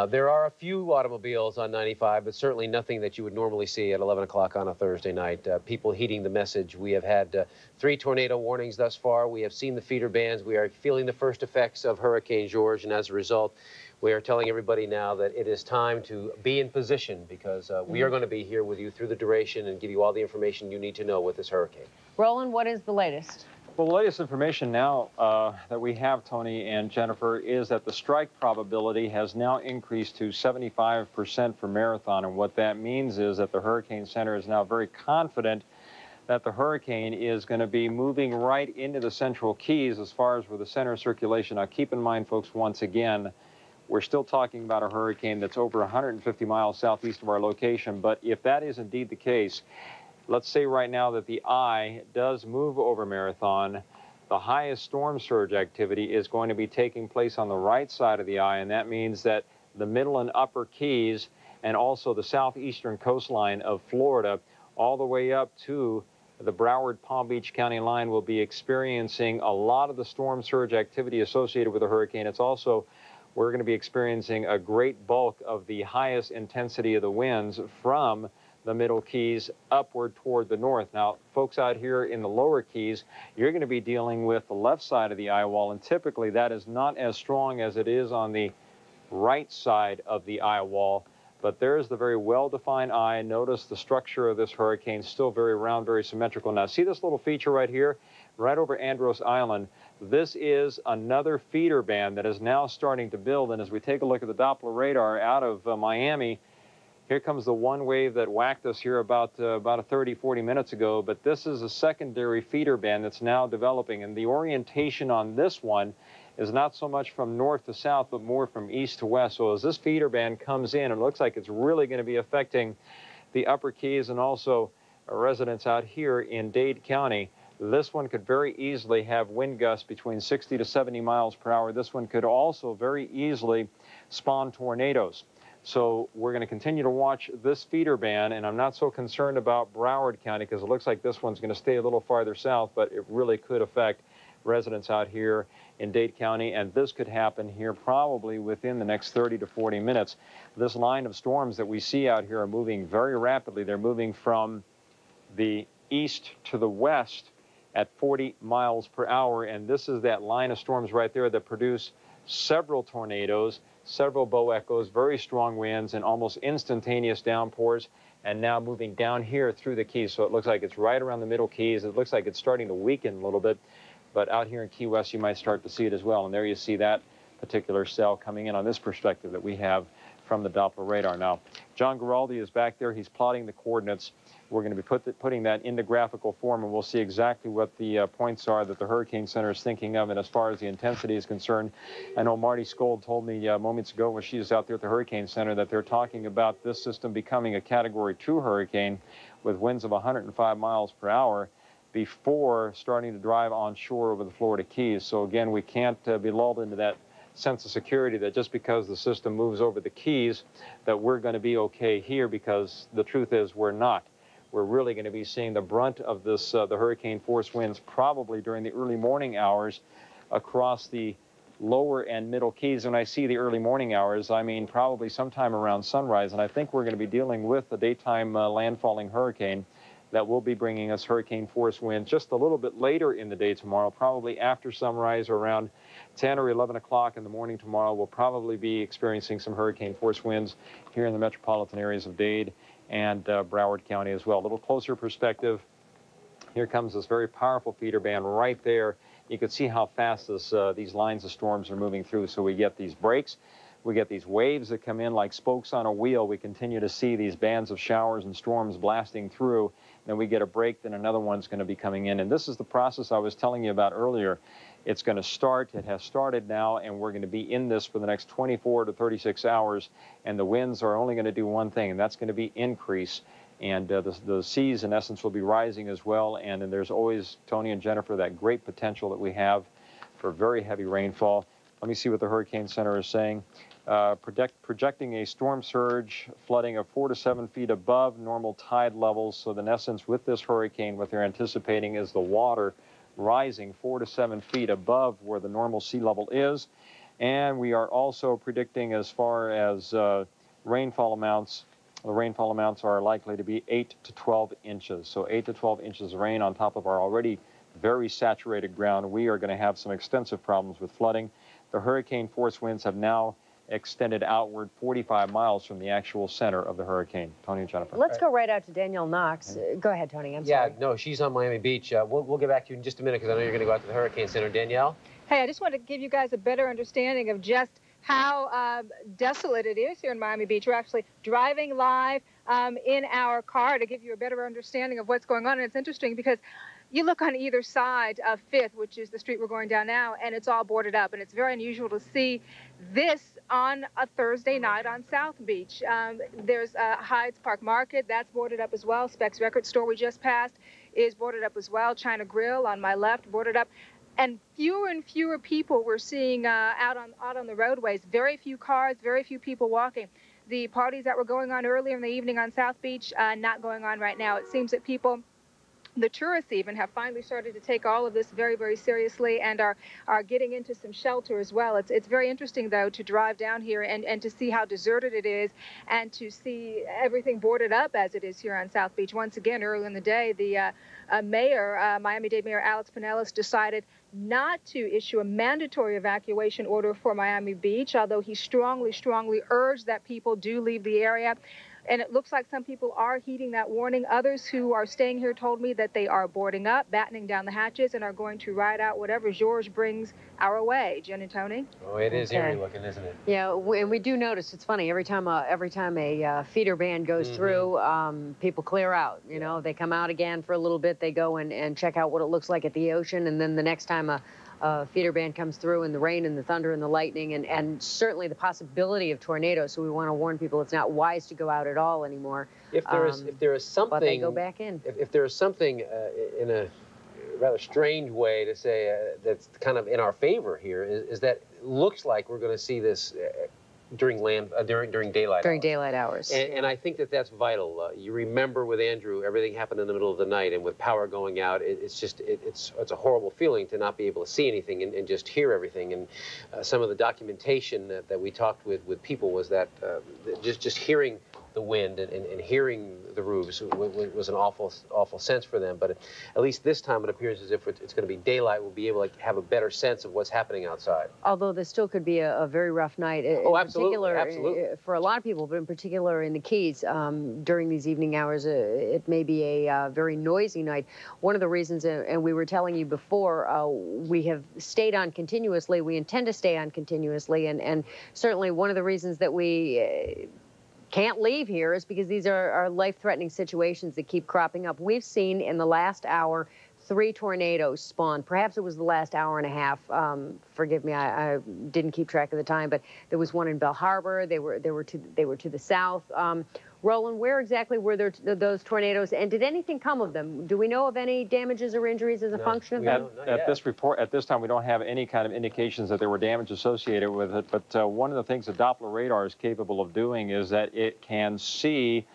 there are a few automobiles on 95, but certainly nothing that you would normally see at 11 o'clock on a Thursday night. People heeding the message. We have had 3 tornado warnings thus far. We have seen the feeder bands. We are feeling the first effects of Hurricane George, and as a result, we are telling everybody now that it is time to be in position, because we are going to be here with you through the duration and give you all the information you need to know with this hurricane. Roland, what is the latest? Well, the latest information now that we have, Tony and Jennifer, is that the strike probability has now increased to 75% for Marathon. And what that means is that the Hurricane Center is now very confident that the hurricane is going to be moving right into the Central Keys as far as with the center circulation. Now, keep in mind, folks, once again, we're still talking about a hurricane that's over 150 miles southeast of our location. But if that is indeed the case, let's say right now that the eye does move over Marathon, the highest storm surge activity is going to be taking place on the right side of the eye, and that means that the middle and upper Keys and also the southeastern coastline of Florida all the way up to the Broward-Palm Beach County line will be experiencing a lot of the storm surge activity associated with the hurricane. It's also, we're going to be experiencing a great bulk of the highest intensity of the winds from the Middle Keys upward toward the north. Now, folks out here in the Lower Keys, you're going to be dealing with the left side of the eye wall, and typically that is not as strong as it is on the right side of the eye wall. But there's the very well-defined eye. Notice the structure of this hurricane, still very round, very symmetrical. Now, see this little feature right here, right over Andros Island? This is another feeder band that is now starting to build, and as we take a look at the Doppler radar out of Miami, here comes the one wave that whacked us here about 30, 40 minutes ago, but this is a secondary feeder band that's now developing, and the orientation on this one is not so much from north to south, but more from east to west. So as this feeder band comes in, it looks like it's really going to be affecting the Upper Keys and also residents out here in Dade County. This one could very easily have wind gusts between 60 to 70 miles per hour. This one could also very easily spawn tornadoes. So we're going to continue to watch this feeder band, and I'm not so concerned about Broward County because it looks like this one's going to stay a little farther south, but it really could affect residents out here in Dade County, and this could happen here probably within the next 30 to 40 minutes. This line of storms that we see out here are moving very rapidly. They're moving from the east to the west at 40 miles per hour, and this is that line of storms right there that produce several tornadoes, several bow echoes, very strong winds, and almost instantaneous downpours, and now moving down here through the Keys. So it looks like it's right around the middle Keys. It looks like it's starting to weaken a little bit, but out here in Key West, you might start to see it as well. And there you see that particular cell coming in on this perspective that we have from the Doppler radar. Now, John Giraldi is back there. He's plotting the coordinates. We're going to be putting that into graphical form, and we'll see exactly what the points are that the Hurricane Center is thinking of. And as far as the intensity is concerned, I know Marty Skold told me moments ago when she was out there at the Hurricane Center that they're talking about this system becoming a Category 2 hurricane with winds of 105 miles per hour before starting to drive onshore over the Florida Keys. So again, we can't be lulled into that sense of security that just because the system moves over the Keys that we're going to be okay here, because the truth is we're not. We're really going to be seeing the brunt of this, the hurricane force winds probably during the early morning hours across the lower and middle Keys. When I see the early morning hours, I mean probably sometime around sunrise, and I think we're going to be dealing with a daytime landfalling hurricane that will be bringing us hurricane force winds just a little bit later in the day tomorrow, probably after sunrise or around 10 or 11 o'clock in the morning tomorrow. We'll probably be experiencing some hurricane force winds here in the metropolitan areas of Dade and Broward County as well. A little closer perspective. Here comes this very powerful feeder band right there. You can see how fast these lines of storms are moving through. So we get these breaks. We get these waves that come in like spokes on a wheel. We continue to see these bands of showers and storms blasting through. Then we get a break, then another one's going to be coming in. And this is the process I was telling you about earlier. It's going to start, it has started now, and we're going to be in this for the next 24 to 36 hours. And the winds are only going to do one thing, and that's going to be increase. And the seas, in essence, will be rising as well. And then there's always, Tony and Jennifer, that great potential that we have for very heavy rainfall. Let me see what the Hurricane Center is saying. Projecting a storm surge flooding of 4 to 7 feet above normal tide levels. So in essence, with this hurricane, what they're anticipating is the water rising 4 to 7 feet above where the normal sea level is. And we are also predicting, as far as rainfall amounts, the rainfall amounts are likely to be 8 to 12 inches. So 8 to 12 inches of rain on top of our already very saturated ground. We are going to have some extensive problems with flooding. The hurricane force winds have now extended outward 45 miles from the actual center of the hurricane. Tony and Jennifer. Let's go right out to Danielle Knox. Go ahead, Tony. I'm sorry. Yeah, no, she's on Miami Beach. We'll get back to you in just a minute because I know you're going to go out to the Hurricane Center. Danielle? Hey, I just want to give you guys a better understanding of just how desolate it is here in Miami Beach. We're actually driving live in our car to give you a better understanding of what's going on. And it's interesting because you look on either side of 5th, which is the street we're going down now, and it's all boarded up. And it's very unusual to see this on a Thursday night on South Beach. There's Hyde's Park Market. That's boarded up as well. Specs Record Store we just passed is boarded up as well. China Grill on my left, boarded up. And fewer people we're seeing out on the roadways. Very few cars, very few people walking. The parties that were going on earlier in the evening on South Beach, not going on right now. It seems that people, the tourists even, have finally started to take all of this very, very seriously and are getting into some shelter as well. It's very interesting, though, to drive down here and to see how deserted it is and to see everything boarded up as it is here on South Beach. Once again, early in the day, the mayor, Miami-Dade Mayor Alex Pinellas, decided not to issue a mandatory evacuation order for Miami Beach, although he strongly urged that people do leave the area. And it looks like some people are heeding that warning. Others who are staying here told me that they are boarding up, battening down the hatches, and are going to ride out whatever George brings our way. Jen and Tony? Oh, it is eerie looking, isn't it? Yeah, and we do notice, it's funny, every time a feeder band goes through, people clear out. You know, they come out again for a little bit, they go and check out what it looks like at the ocean, and then the next time a feeder band comes through, and the rain and the thunder and the lightning, and certainly the possibility of tornadoes. So we want to warn people it's not wise to go out at all anymore. If there is something, but they go back in. If there is something in a rather strange way to say that's kind of in our favor here, is that it looks like we're going to see this during daylight hours. And I think that that's vital. You remember with Andrew, everything happened in the middle of the night, and with power going out, it's a horrible feeling to not be able to see anything and just hear everything. And some of the documentation that we talked with people was that just hearing the wind and hearing the roofs was an awful sense for them. But at least this time it appears as if it's going to be daylight. We'll be able to have a better sense of what's happening outside. Although this still could be a very rough night. Absolutely. For a lot of people, but in particular in the Keys, during these evening hours, it may be a very noisy night. One of the reasons, and we were telling you before, we have stayed on continuously. We intend to stay on continuously, and certainly one of the reasons that we can't leave here is because these are life-threatening situations that keep cropping up. We've seen in the last hour 3 tornadoes spawn. Perhaps it was the last hour and a half. Forgive me, I didn't keep track of the time, but there was one in Bell Harbor. They were to the south. Roland, where exactly were those tornadoes, and did anything come of them? Do we know of any damages or injuries as a function of them? At this time, we don't have any kind of indications that there were damage associated with it. But one of the things that Doppler radar is capable of doing is that it can see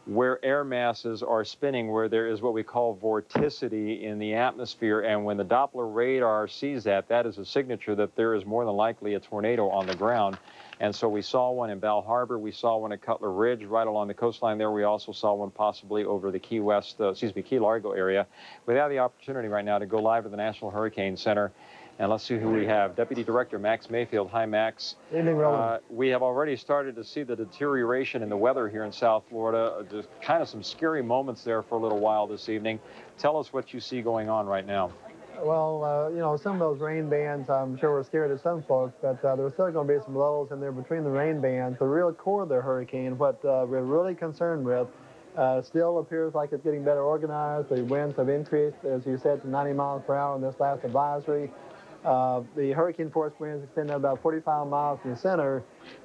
where air masses are spinning, where there is what we call vorticity in the atmosphere. And when the Doppler radar sees that, that is a signature that there is more than likely a tornado on the ground. And so we saw one in Bal Harbor. We saw one at Cutler Ridge right along the coastline there. We also saw one possibly over the Key Largo area. We have the opportunity right now to go live to the National Hurricane Center. And let's see who we have. Deputy Director Max Mayfield. Hi, Max. Evening, Roland. We have already started to see the deterioration in the weather here in South Florida. Just kind of some scary moments there for a little while this evening. Tell us what you see going on right now. Well, you know, some of those rain bands, I'm sure were scary to some folks, but there's still going to be some lows in there between the rain bands. The real core of the hurricane, what we're really concerned with, still appears like it's getting better organized. The winds have increased, as you said, to 90 miles per hour in this last advisory. The hurricane force winds extend about 45 miles from the center.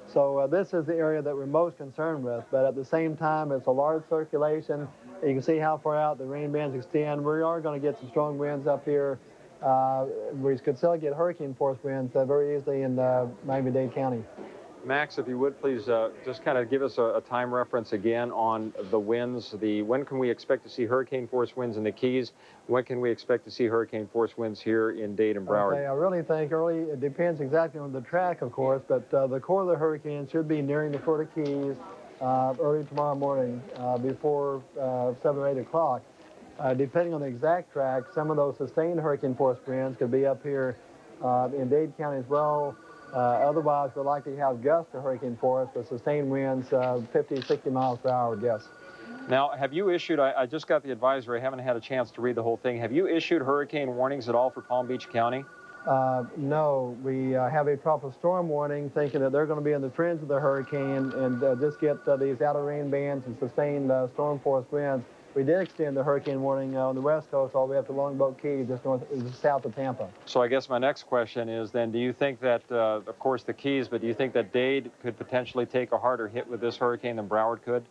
So this is the area that we're most concerned with. But at the same time, it's a large circulation. You can see how far out the rain bands extend. We are going to get some strong winds up here. We could still get hurricane force winds very easily in Miami-Dade County. Max, if you would please just kind of give us a time reference again on the winds. When can we expect to see hurricane force winds in the Keys? When can we expect to see hurricane force winds here in Dade and Broward? Okay, I really think it depends exactly on the track, of course, but the core of the hurricane should be nearing the Florida Keys early tomorrow morning before 7 or 8 o'clock. Depending on the exact track, some of those sustained hurricane force winds could be up here in Dade County as well. Otherwise, we're likely to have gusts of hurricane force with sustained winds 50, 60 miles per hour, guess. Now, have you issued, I just got the advisory, I haven't had a chance to read the whole thing. Have you issued hurricane warnings at all for Palm Beach County? No, we have a tropical storm warning, thinking that they're going to be in the fringe of the hurricane and just get these outer rain bands and sustained storm force winds. We did extend the hurricane warning on the west coast all the way up to Longboat Key, just south of Tampa. So I guess my next question is then, do you think that, of course, the Keys, but do you think that Dade could potentially take a harder hit with this hurricane than Broward could?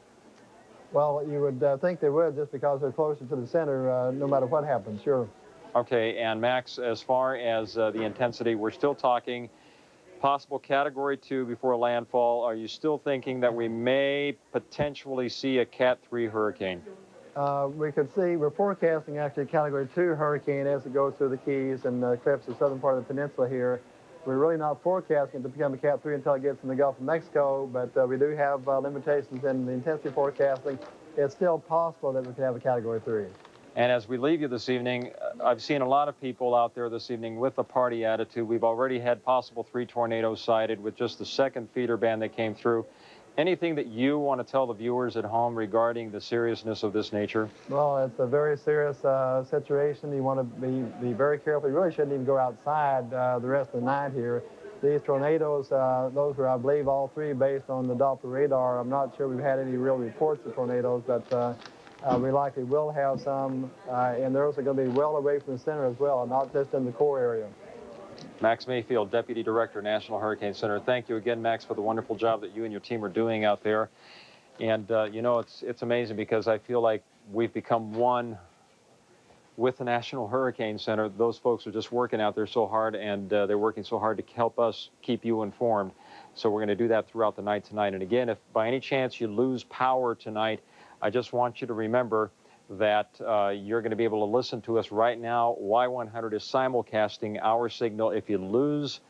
Well, you would think they would, just because they're closer to the center, no matter what happens, sure. Okay, and Max, as far as the intensity, we're still talking possible Category 2 before landfall. Are you still thinking that we may potentially see a Cat 3 hurricane? We could see, we're forecasting actually a Category 2 hurricane as it goes through the Keys and clips the southern part of the peninsula here. We're really not forecasting it to become a Cat 3 until it gets in the Gulf of Mexico, but we do have limitations in the intensity forecasting. It's still possible that we could have a Category 3. And as we leave you this evening, I've seen a lot of people out there this evening with a party attitude. We've already had possible 3 tornadoes sighted with just the second feeder band that came through. Anything that you want to tell the viewers at home regarding the seriousness of this nature? Well, it's a very serious situation. You want to be very careful. You really shouldn't even go outside the rest of the night here. These tornadoes, those were, I believe, all 3 based on the Doppler radar. I'm not sure we've had any real reports of tornadoes, but we likely will have some, and those are going to be well away from the center as well, not just in the core area. Max Mayfield, Deputy Director, National Hurricane Center. Thank you again, Max, for the wonderful job that you and your team are doing out there. And, you know, it's amazing because I feel like we've become one with the National Hurricane Center. Those folks are just working out there so hard, and they're working so hard to help us keep you informed. So we're going to do that throughout the night tonight. And again, if by any chance you lose power tonight, I just want you to remember that you're going to be able to listen to us right now. Y100 is simulcasting our signal. If you lose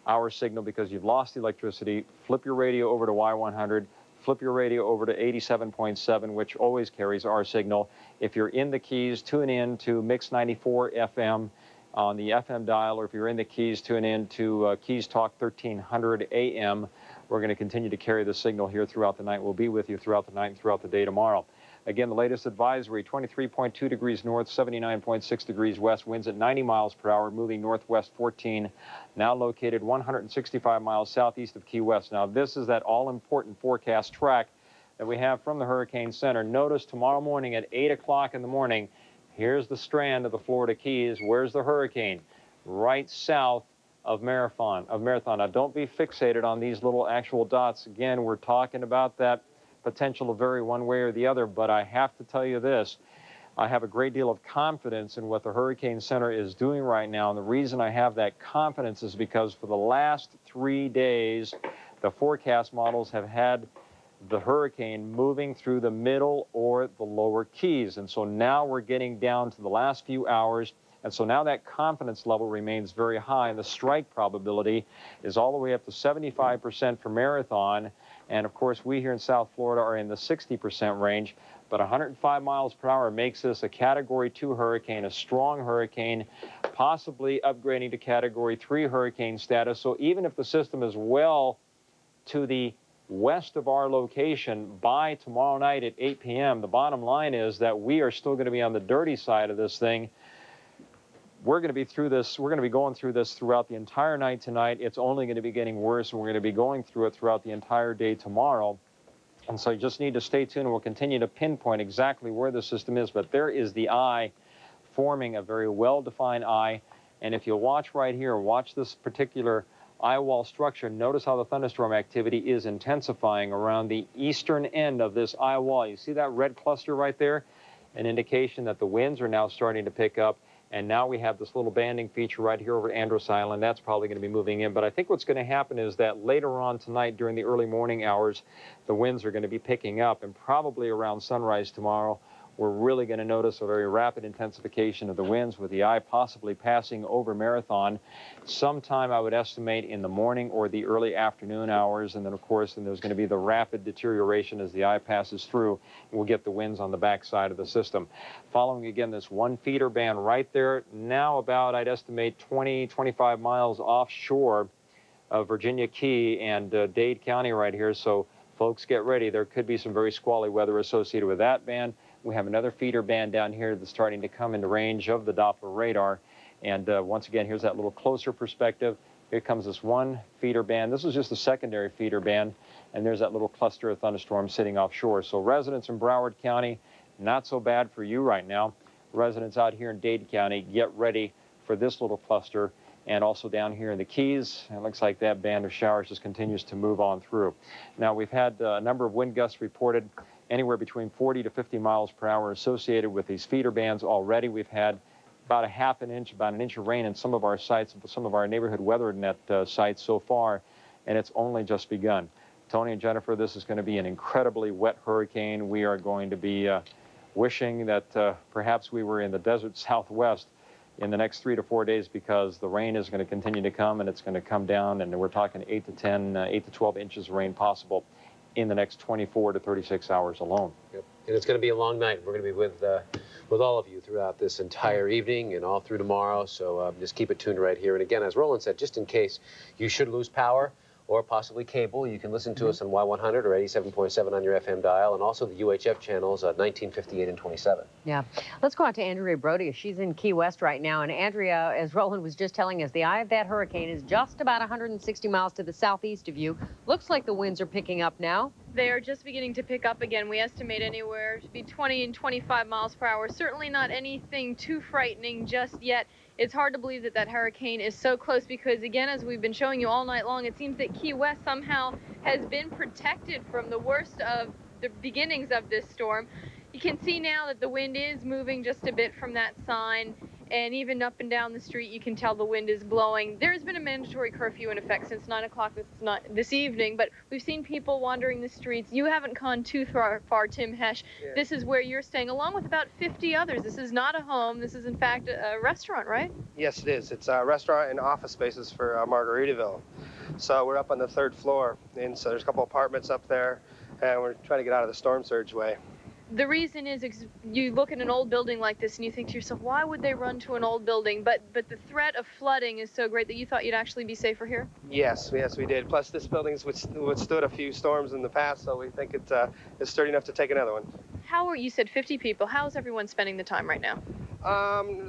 our signal because you've lost electricity, flip your radio over to Y100. Flip your radio over to 87.7, which always carries our signal. If you're in the Keys, tune in to Mix 94 FM on the FM dial, or if you're in the Keys, tune in to Keys Talk 1300 AM. We're going to continue to carry the signal here throughout the night. We'll be with you throughout the night and throughout the day tomorrow. Again, the latest advisory, 23.2 degrees north, 79.6 degrees west, winds at 90 miles per hour, moving northwest 14, now located 165 miles southeast of Key West. Now, this is that all-important forecast track that we have from the Hurricane Center. Notice tomorrow morning at 8 o'clock in the morning, here's the strand of the Florida Keys. Where's the hurricane? Right south of Marathon. Now, don't be fixated on these little actual dots. Again, we're talking about that potential to vary one way or the other, but I have to tell you this. I have a great deal of confidence in what the Hurricane Center is doing right now, and the reason I have that confidence is because for the last 3 days, the forecast models have had the hurricane moving through the middle or the lower Keys, and so now we're getting down to the last few hours, and so now that confidence level remains very high, and the strike probability is all the way up to 75% for Marathon. And of course, we here in South Florida are in the 60% range, but 105 miles per hour makes this a Category 2 hurricane, a strong hurricane, possibly upgrading to Category 3 hurricane status. So even if the system is well to the west of our location by tomorrow night at 8 p.m., the bottom line is that we are still going to be on the dirty side of this thing. We're going to be through this. We're going to be going through this throughout the entire night tonight. It's only going to be getting worse, and we're going to be going through it throughout the entire day tomorrow. And so you just need to stay tuned, and we'll continue to pinpoint exactly where the system is. But there is the eye forming a very well-defined eye. And if you'll watch right here, watch this particular eye wall structure, notice how the thunderstorm activity is intensifying around the eastern end of this eye wall. You see that red cluster right there? An indication that the winds are now starting to pick up. And now we have this little banding feature right here over at Andros Island. That's probably going to be moving in. But I think what's going to happen is that later on tonight during the early morning hours, the winds are going to be picking up. And probably around sunrise tomorrow, we're really going to notice a very rapid intensification of the winds with the eye possibly passing over Marathon sometime, I would estimate, in the morning or the early afternoon hours. And then, of course, there's going to be the rapid deterioration as the eye passes through. And we'll get the winds on the backside of the system. Following, again, this one feeder band right there, now about, I'd estimate, 20, 25 miles offshore of Virginia Key and Dade County right here. So, folks, get ready. There could be some very squally weather associated with that band. We have another feeder band down here that's starting to come into range of the Doppler radar. And once again, here's that little closer perspective. Here comes this one feeder band. This is just a secondary feeder band. And there's that little cluster of thunderstorms sitting offshore. So residents in Broward County, not so bad for you right now. Residents out here in Dade County, get ready for this little cluster. And also down here in the Keys, it looks like that band of showers just continues to move on through. Now, we've had a number of wind gusts reported anywhere between 40 to 50 miles per hour associated with these feeder bands already. We've had about about an inch of rain in some of our sites, some of our neighborhood weather net sites so far, and it's only just begun. Tony and Jennifer, this is going to be an incredibly wet hurricane. We are going to be wishing that perhaps we were in the desert Southwest in the next 3 to 4 days, because the rain is going to continue to come, and it's going to come down, and we're talking 8 to 12 inches of rain possible in the next 24 to 36 hours alone. Yep. And it's going to be a long night. We're going to be with all of you throughout this entire evening and all through tomorrow. So just keep it tuned right here. And again, as Roland said, just in case you should lose power or possibly cable, you can listen to us on Y100 or 87.7 on your FM dial, and also the UHF channels 1958 and 27. Yeah. Let's go out to Andrea Brody. She's in Key West right now. And Andrea, as Roland was just telling us, the eye of that hurricane is just about 160 miles to the southeast of you. Looks like the winds are picking up now. They are just beginning to pick up again. We estimate anywhere to be 20 and 25 miles per hour. Certainly not anything too frightening just yet. It's hard to believe that that hurricane is so close because, again, as we've been showing you all night long, it seems that Key West somehow has been protected from the worst of the beginnings of this storm. You can see now that the wind is moving just a bit from that sign, and even up and down the street you can tell the wind is blowing. There's been a mandatory curfew in effect since 9 o'clock this evening, but we've seen people wandering the streets. You haven't gone too far, Tim Hesh. Yeah. This is where you're staying, along with about 50 others. This is not a home. This is, in fact, a restaurant, right? Yes, it is. It's a restaurant and office spaces for Margaritaville. So we're up on the 3rd floor, and so there's a couple apartments up there, and we're trying to get out of the storm surge way. The reason is you look at an old building like this and you think to yourself, why would they run to an old building? But the threat of flooding is so great that you thought you'd actually be safer here? Yes, we did. Plus, this building's withstood a few storms in the past, so we think it's sturdy enough to take another one. You said 50 people. How is everyone spending the time right now?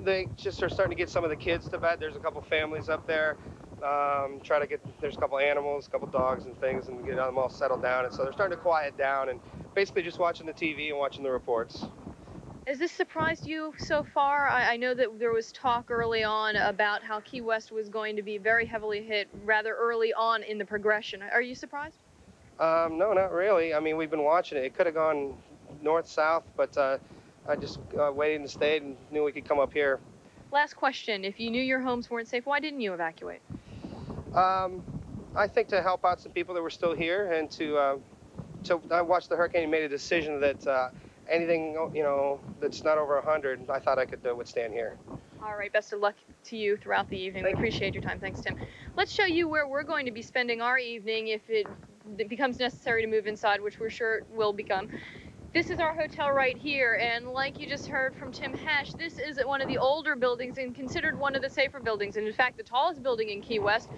They just are starting to get some of the kids to bed. There's a couple families up there. There's a couple animals, a couple dogs and things, and get them all settled down. And so they're starting to quiet down and basically just watching the TV and watching the reports. Has this surprised you so far? I know that there was talk early on about how Key West was going to be very heavily hit rather early on in the progression. Are you surprised? No, not really. I mean, we've been watching it. It could have gone north-south, but I just waited and stayed and knew we could come up here. Last question. If you knew your homes weren't safe, why didn't you evacuate? I think to help out some people that were still here, and I watched the hurricane and made a decision that anything, that's not over 100, I thought I could withstand here. All right, best of luck to you throughout the evening. We appreciate your time. Thanks, Tim. Let's show you where we're going to be spending our evening if it becomes necessary to move inside, which we're sure it will become. This is our hotel right here, and like you just heard from Tim Hesh, this is one of the older buildings and considered one of the safer buildings, and in fact the tallest building in Key West.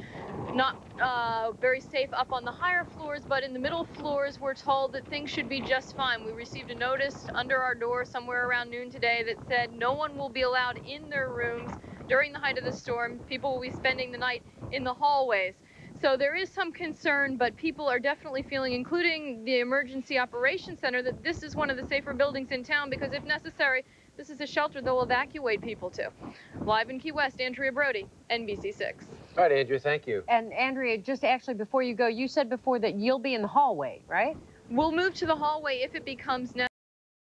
Not very safe up on the higher floors, but in the middle floors we're told that things should be just fine. We received a notice under our door somewhere around noon today that said no one will be allowed in their rooms during the height of the storm. People will be spending the night in the hallways. So there is some concern, but people are definitely feeling, including the Emergency Operations Center, that this is one of the safer buildings in town because if necessary, this is a shelter they'll evacuate people to. Live in Key West, Andrea Brody, NBC6. All right, Andrea, thank you. And Andrea, just actually before you go, you said before that you'll be in the hallway, right? We'll move to the hallway if it becomes necessary.